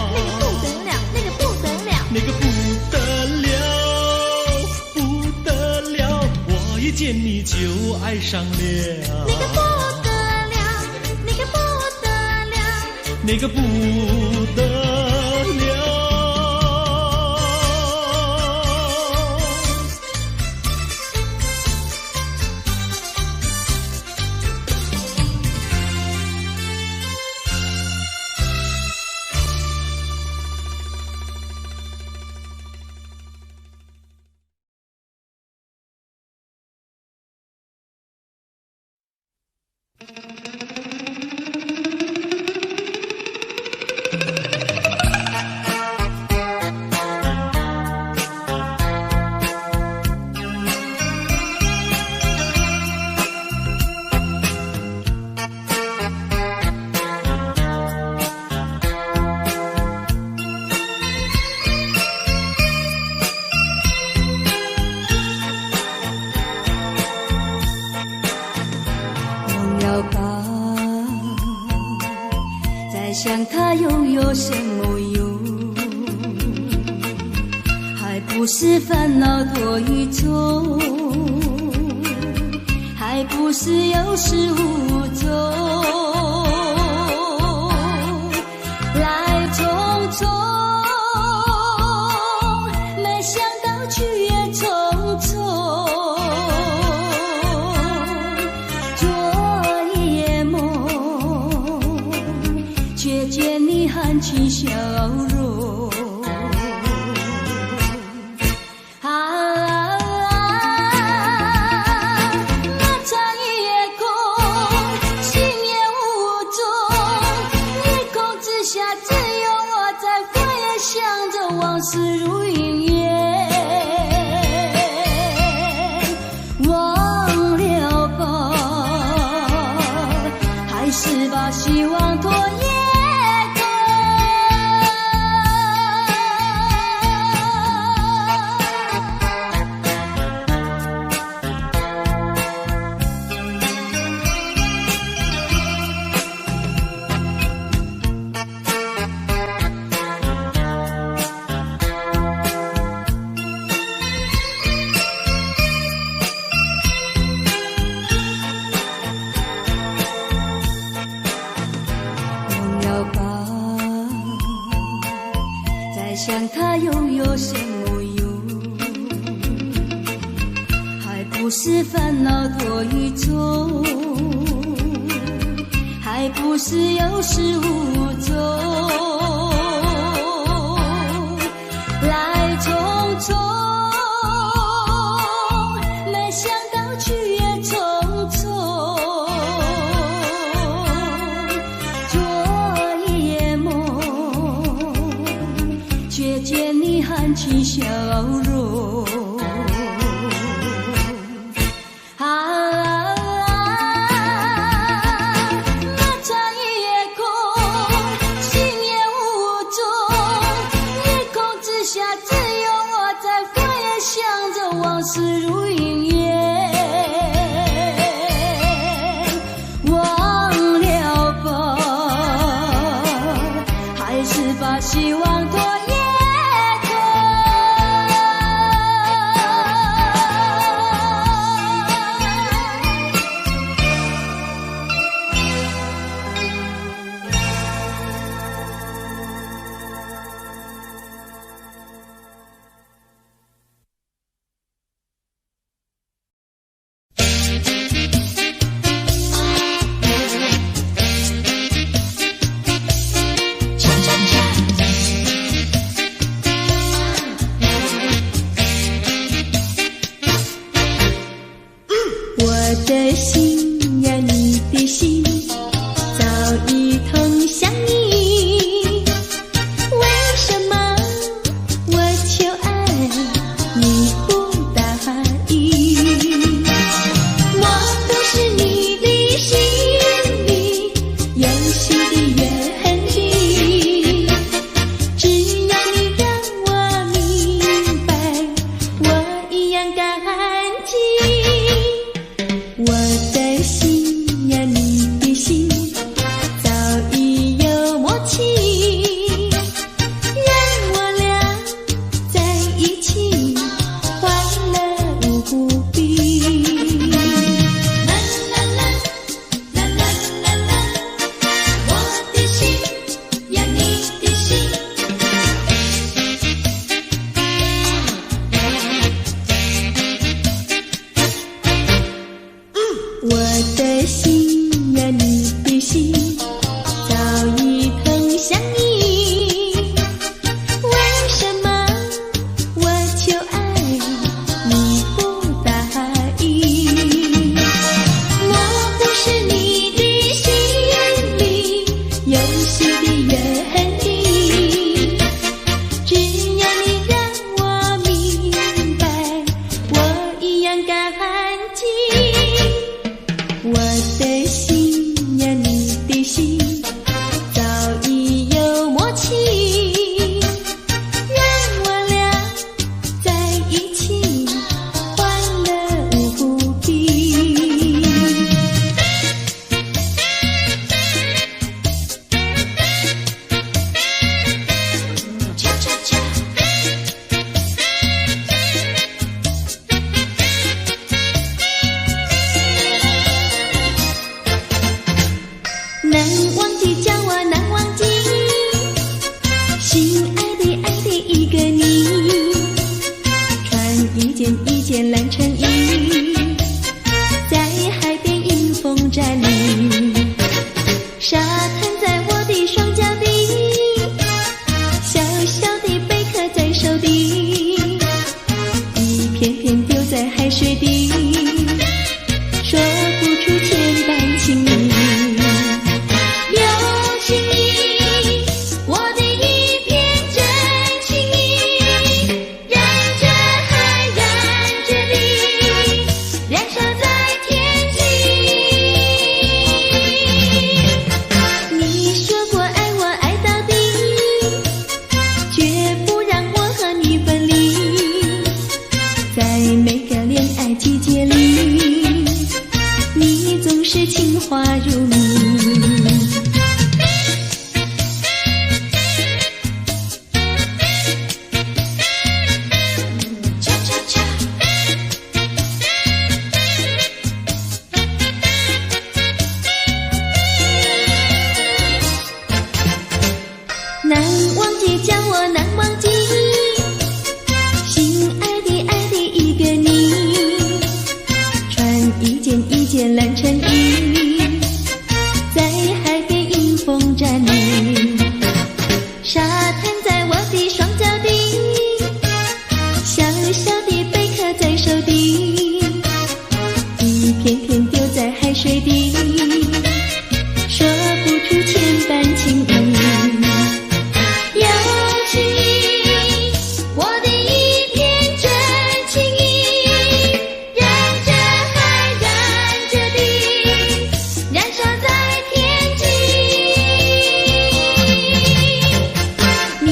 不得了，那个不得了，那个不得了，不得了，我一见你就爱上了。那个不得了，那个不得了，那个不得了。想他又有什么用？还不是烦恼多一种，还不是有始无终，来匆匆，没想到去也匆匆，做一夜梦，却见你含情笑容。往事如云烟，忘了吧，还是把希望拖延。想他又有什么用？还不是烦恼多一种，还不是有始无终，来匆匆，没想到去也匆匆，做一夜梦，却见你含情笑容。那场夜空，心也无踪，夜空之下只有我在飞，想着往事如云。是把希望拖也拖。我的心呀，你的心早已通向你，为什么我求爱你不答应？我不是你的心里游戏的原地，只要你让我明白，我一样感激。我的心呀，你的心早已有默契，让我俩在一起，欢乐无不必。啦啦啦，啦啦啦啦，我的心呀，你的心。我的心呀，你的心早已通向你，为什么我求爱你不答应？我不是你的心里游戏的原地，只要你让我明白，我一样感激。我的心呀，你的心早已有默契，让我俩在一起，欢乐无不必。恰恰恰。难忘记叫我难忘记，心爱的爱的一个你，穿一件一件蓝衬衣，在海边迎风站立，沙滩在我的双脚底，小小的贝壳在手底，一片片丢在海水底，说不出千般情意。情话如你，恰恰恰。难忘记叫我难忘记，心爱的爱的一个你，穿一件一件蓝衬衣，在海边迎风站立，沙滩在我的双脚底，小小的贝壳在手底，一片片丢在海水底，说不出千般情意。有情意，我的一片真情意，让这海燃着地，燃烧在天际。你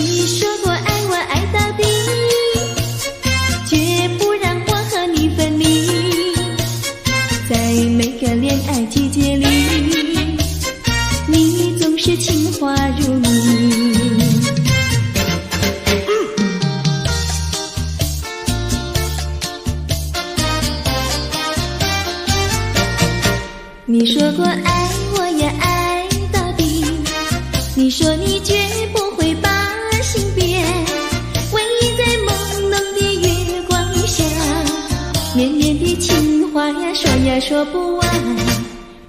来说不完，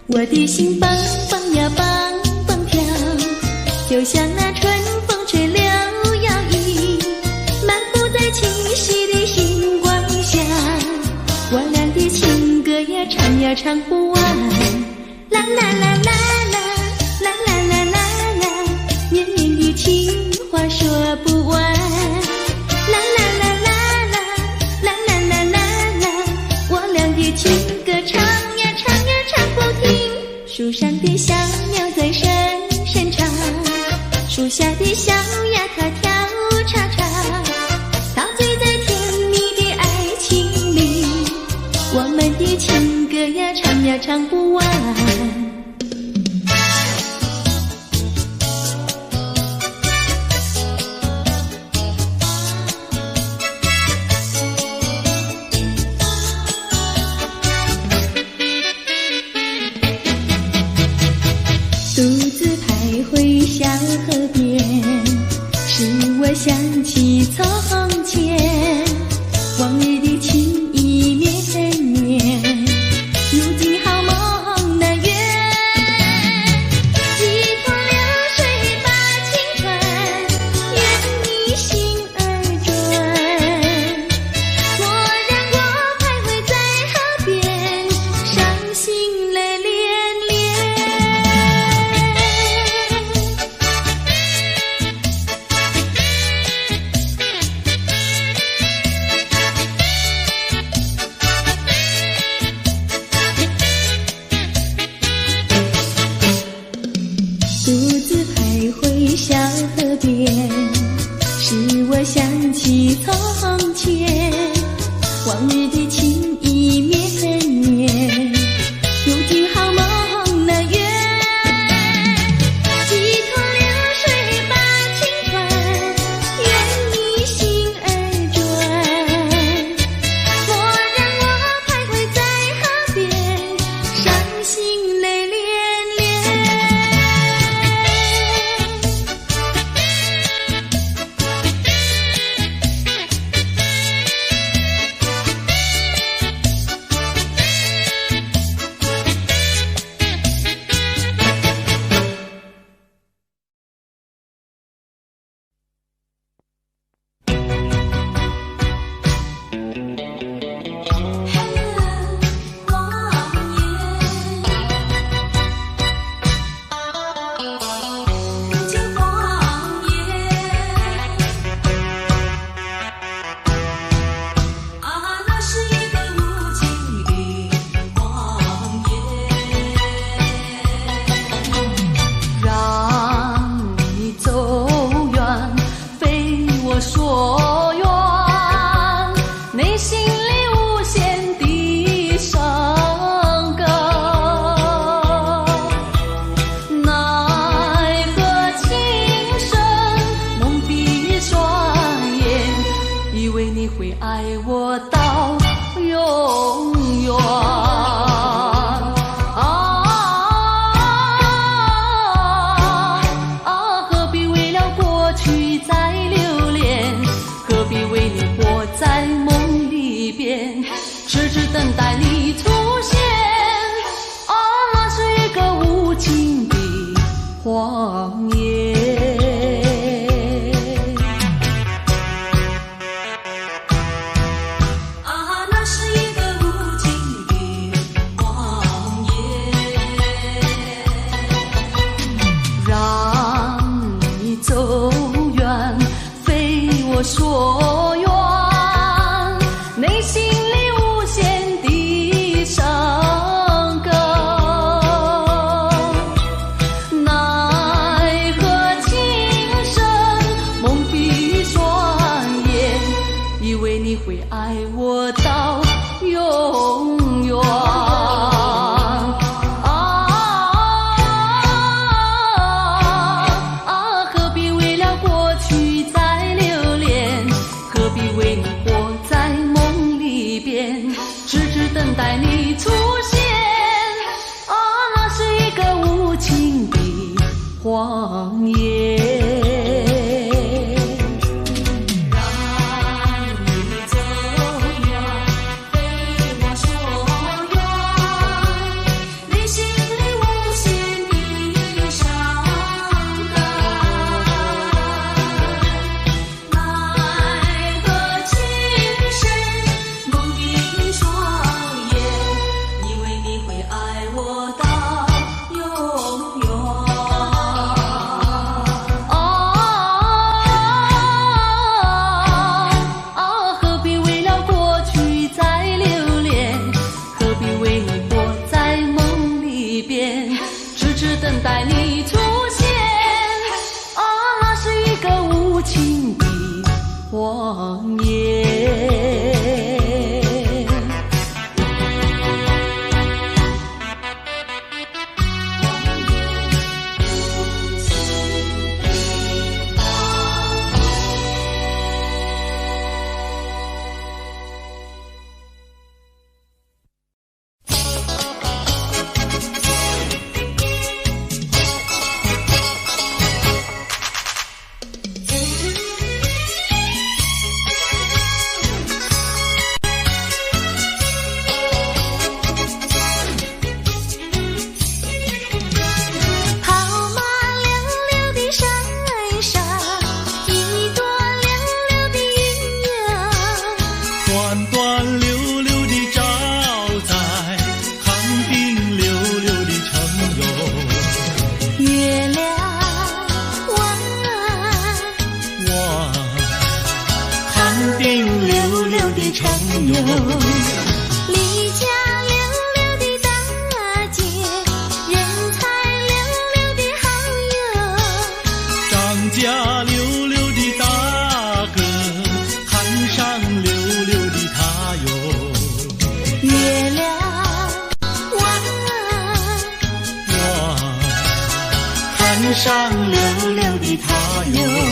我的心蹦蹦呀蹦蹦跳，就像那春风吹柳摇曳，漫步在清晰的星光下，我俩的情歌呀唱呀唱不完，啦啦啦啦啦啦啦啦啦啦，绵绵的情话说不完，啦啦啦啦啦啦啦啦啦啦，我俩的情歌唱呀唱呀唱不停，树上的小鸟在声声唱，树下的小鸭它跳叉叉，陶醉在甜蜜的爱情里，我们的情歌呀唱呀唱不完。独自徘徊小河边，使我想起从前，往日的情意绵绵，如今好梦难圆，几头流水把情传，愿你心儿转，蓦然我徘徊在河边，伤心泪涟涟。独自徘徊小河边，使我想起从前，往日的情意绵绵，如今好梦难圆，几头流水把情传，愿你心儿转，蓦然我徘徊在河边，伤心泪涟涟。所愿，内心里无限的伤感，奈何情深蒙蔽双眼，以为你会爱我到永远。何必为了过去再留恋，何必为你活在梦里边，痴痴等待你出现。那是一个无情的谎言。那是一个无情的谎言，让你走远，非我所愿，内心里无限的伤感，奈何情深蒙蔽双眼，以为你会爱我到永远。何必为了过去再留恋，何必为你活在梦里边，痴痴等待你出现。那是一个无情的谎言。让你走远，无情的谎言。上溜溜的他哟。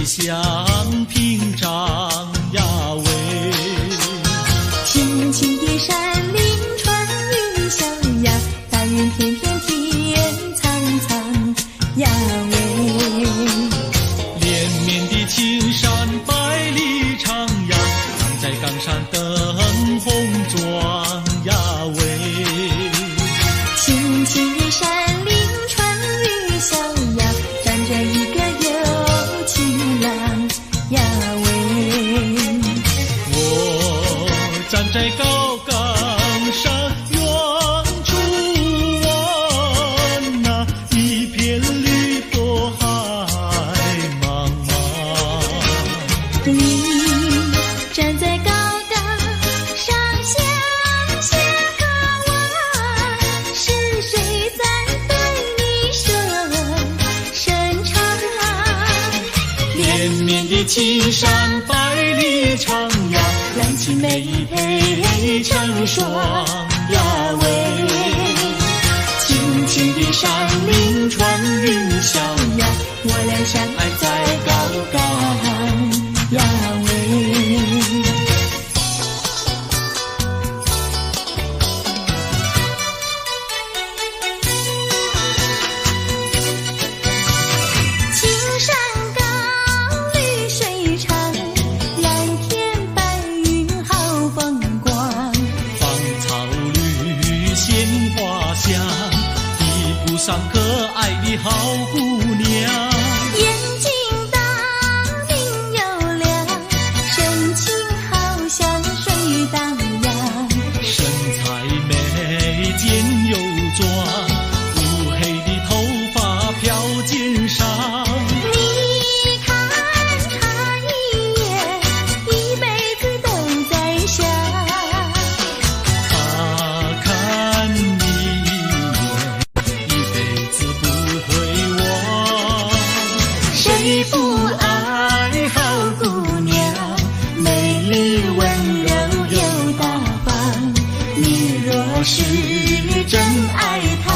像屏障呀喂，轻轻的山林穿云霄。的青山百里长呀，蓝旗美配成双呀喂，青青的山岭穿云霄呀，我俩相爱在高岗呀喂。上可爱的好姑娘，眼睛大明又亮，神情好像水荡漾，身材美肩又壮，乌黑的头发飘肩上。你看他一眼，一辈子都在想。他看你谁不爱好姑娘？美丽温柔又大方。你若是真爱她，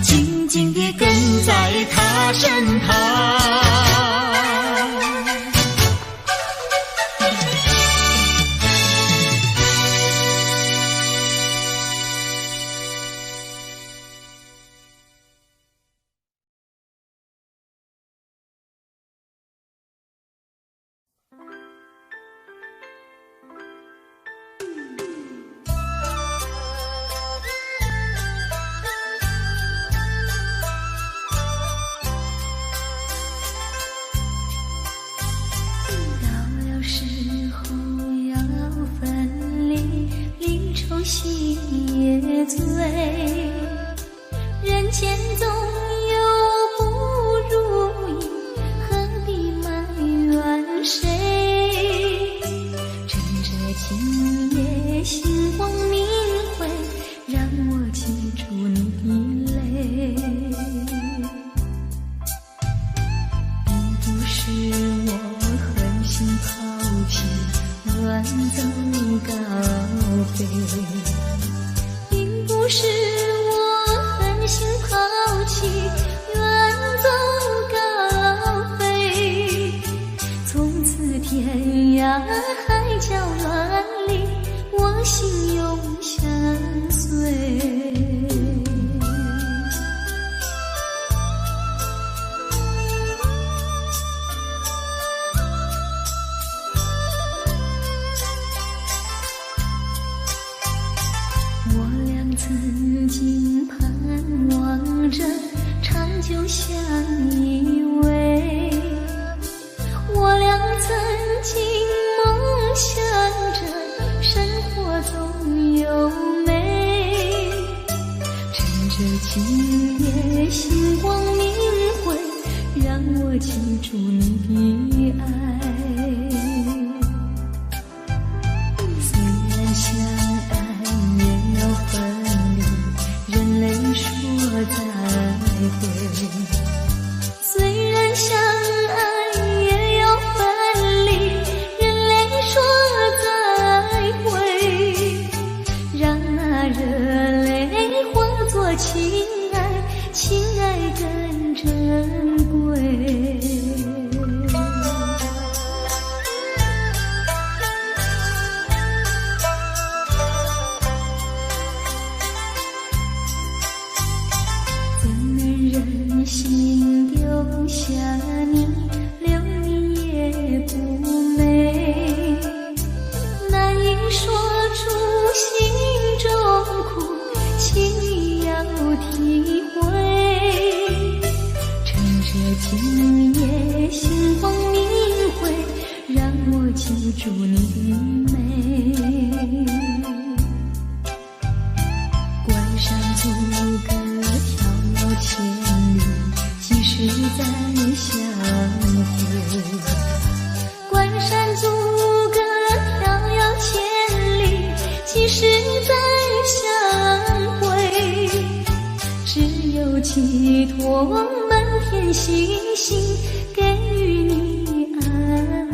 紧紧地跟在她身旁。心也醉，人间总有不如意，何必埋怨谁？趁着今夜星光明辉，让我记住你的泪。并不是我狠心抛弃，远走高飞，并不是我狠心抛弃，远走高飞。从此天涯海角远离，我心永相随。曾经盼望着长久相依偎，我俩曾经梦想着生活总有美。趁着今夜星光明辉，让我记住你的爱。虽然相爱也要分离，人类说再会。虽然相爱也要分离，人类说再会。让那热泪化作情爱，情爱更珍贵。心丢下你，留你也不美，难以说出心中苦，请你要体会。趁着今夜星光明辉，让我记住你的美。关上阻隔迢千里，即使再相会。关山阻隔迢千里，即使再相会。只有寄托满天星星，给予你安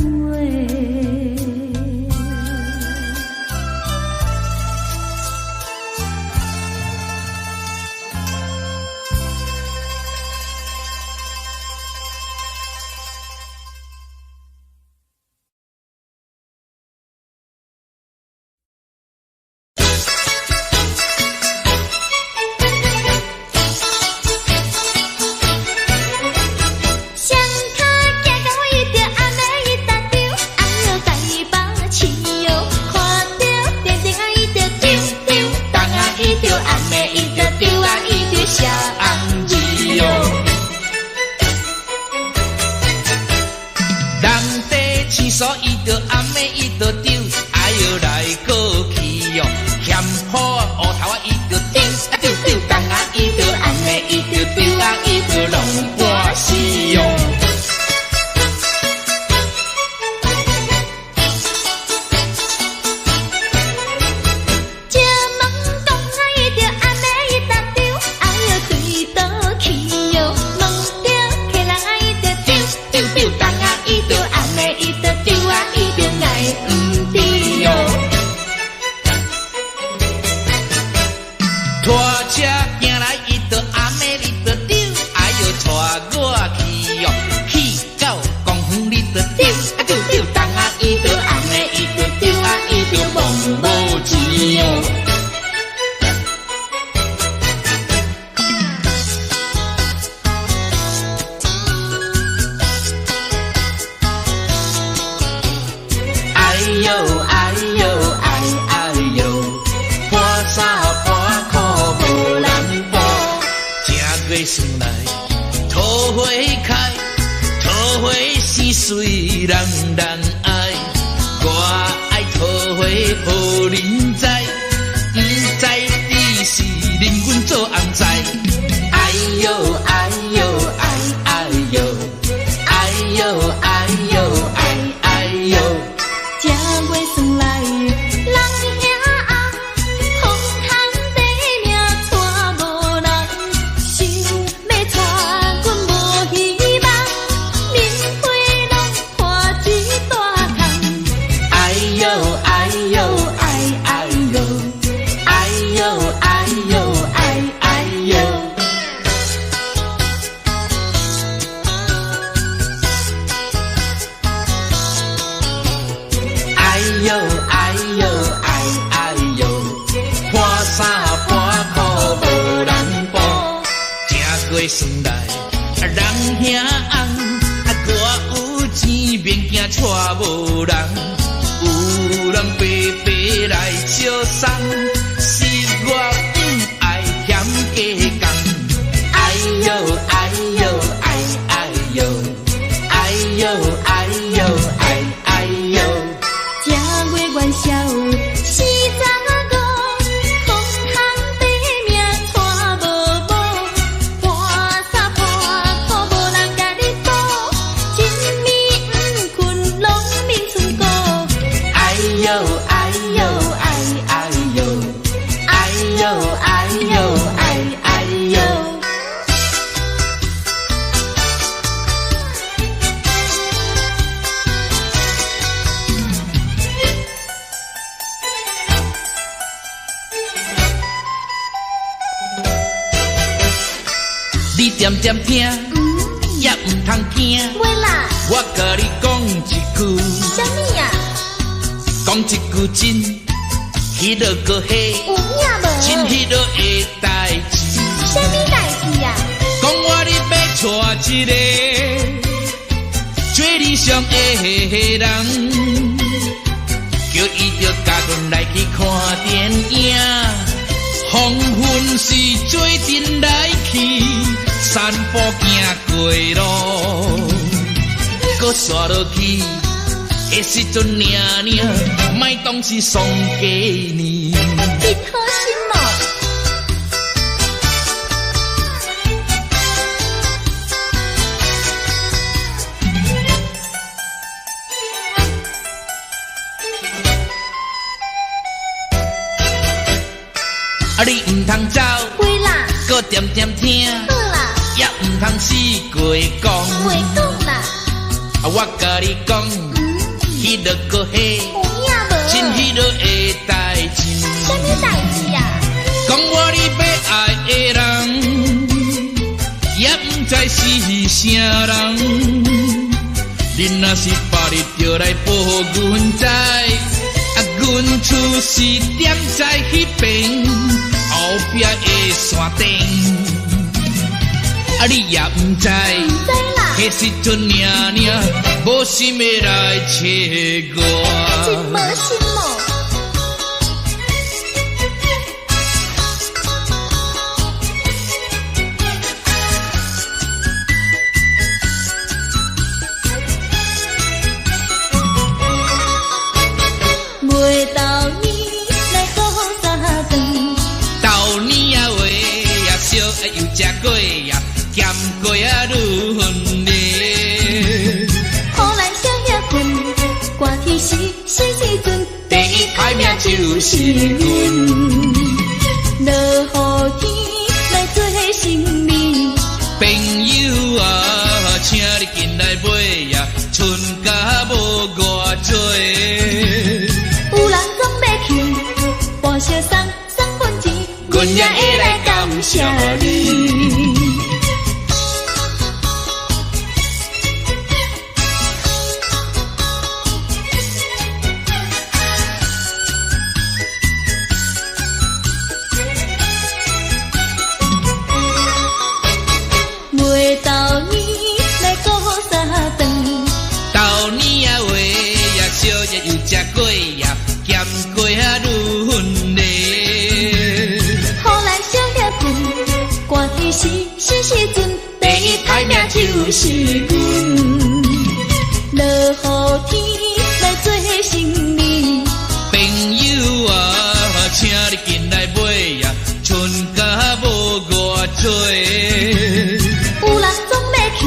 行来伊就暗暝你就丢，哎哟带我去哦，去到公园你就丢，啊丢丢东啊伊就暗暝伊就丢，啊伊就梦无钱哦。哎呦哎呦哎哎呦，半衫半裤无人补，正月算来桃花开，桃花鲜水人人爱，我爱桃花予人知，不知你是恁阮做红菜。哎呦哎呦哎哎呦，哎呦哎呦哎哎呦。正月算来，人兄红，风寒地命带无人，想要带阮无希望，面皮拢破一大空。哎呦哎呦哎哎呦，哎呦哎呦哎哎呦。哎呦哎呦哎哎呦，半衫半裤无人补，正月算来人兄红，我有钱免惊带无人，有人白白来相送，是我不爱嫌加工。哎呦哎呦哎哎呦，哎呦哎呦哎哎呦。正月元宵四十五，风寒地命带无补，半衫半裤无人甲你补，一暝不困拢眠春鼓。哎呦哎呦哎哎呦，哎呦哎呦哎哎呦。你点点听，也唔通惊。喂啦，我甲你讲一句，啥物啊？讲一句真，迄落个嘿，有影无？真迄落的代志。啥物代志啊？讲我你要娶一个最理想的人，叫伊着甲阮来去看电影。黄昏时做阵来去，散步行过路，搁刷落去的时阵领领，莫当是送给你。真好心哦！啊，你唔通走，会啦，搁点点听，好啦，也唔通死过讲。会讲啦，啊，我甲你讲，迄落个嘿，有影无？真迄落的代志。啥物代志啊？讲我你要爱的人，也唔知是啥人。恁若是把你着来报阮知，啊，阮厝是点在迄边后壁的山顶。啊，你也唔知，唔知啦，迄时阵领领，无心要来找我。真无心哦。月到年来好早长，豆年啊话呀烧又食过呀，咸过啊愈分裂。好咱少遐困，寒天时阵，第一歹命就是阮。落雨天来做生命，朋友啊，请你进来买呀，春假无偌多。有人讲要去，半小送份钱，阮也会来感谢。谢你。每到年来过三顿，到年啊话呀，烧热又食过呀，咸过啊愈芬丽。互咱烧叶饭，寒天时阵，第一歹命就是阮。落雨天来做生理，朋友啊，请你进来买呀，春甲无偌多。有人总要去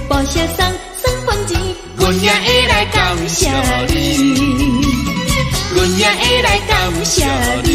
报销算分钱，阮也会来感谢你，阮也会来感谢你。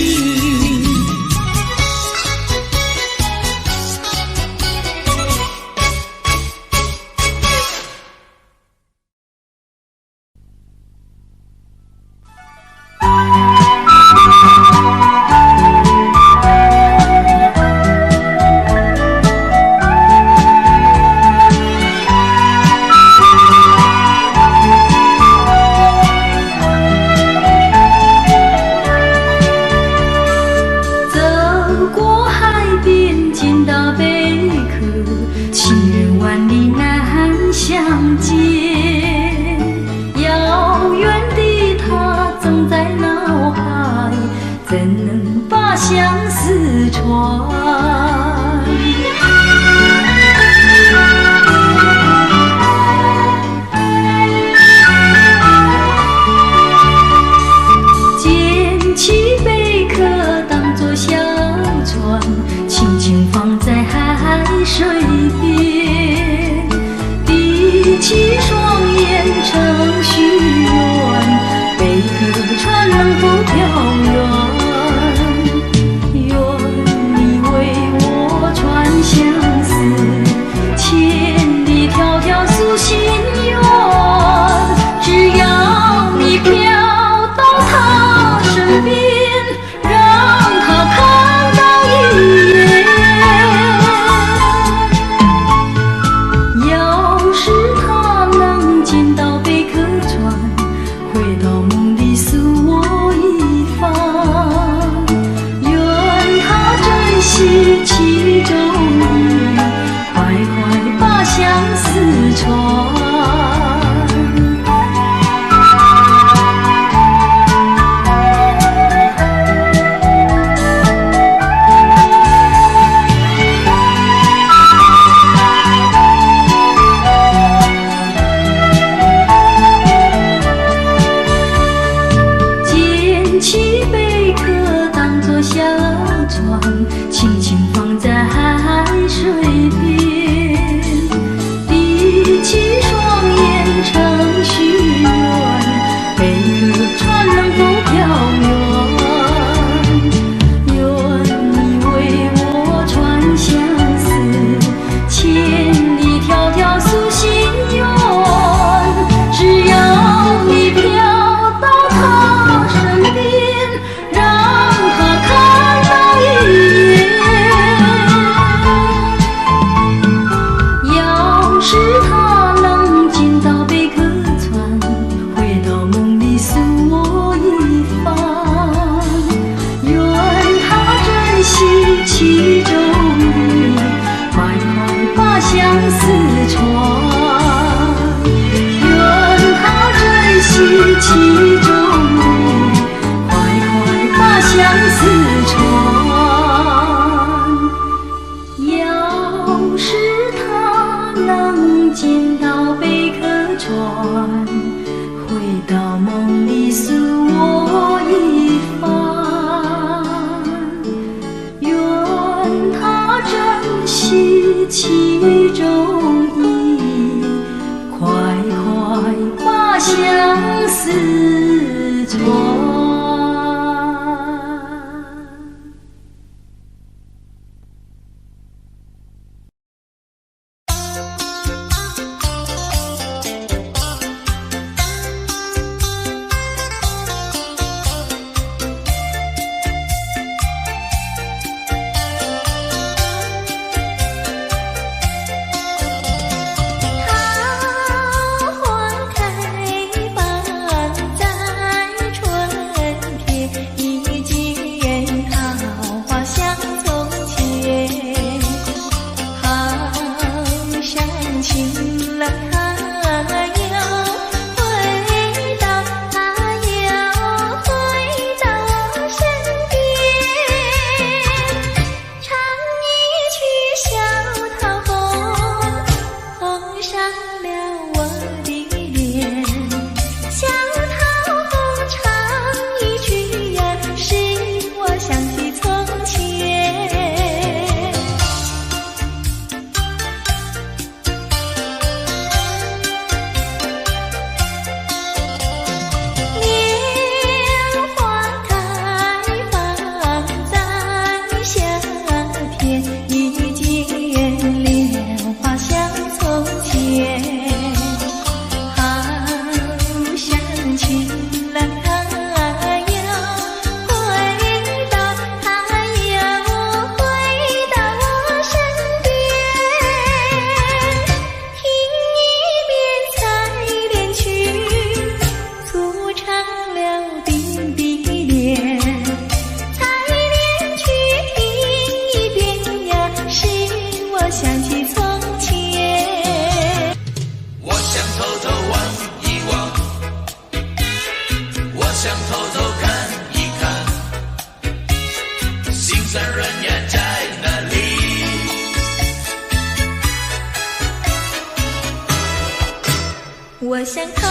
想偷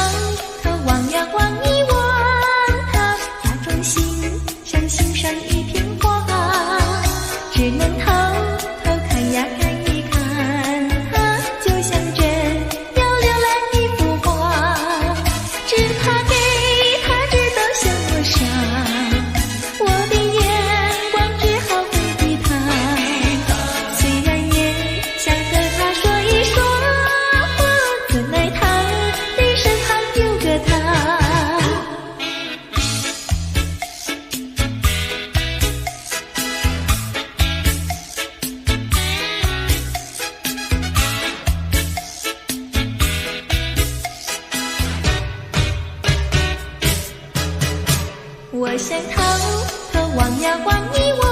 偷望呀望一望他，假装欣赏一片花，只能偷偷看呀看一看他，就像真要浏览一幅画，只怕给他知道向我傻，我的眼光只好回避他，虽然也想和他说一说话，怎奈他的身旁有个他。我想偷偷望呀望一望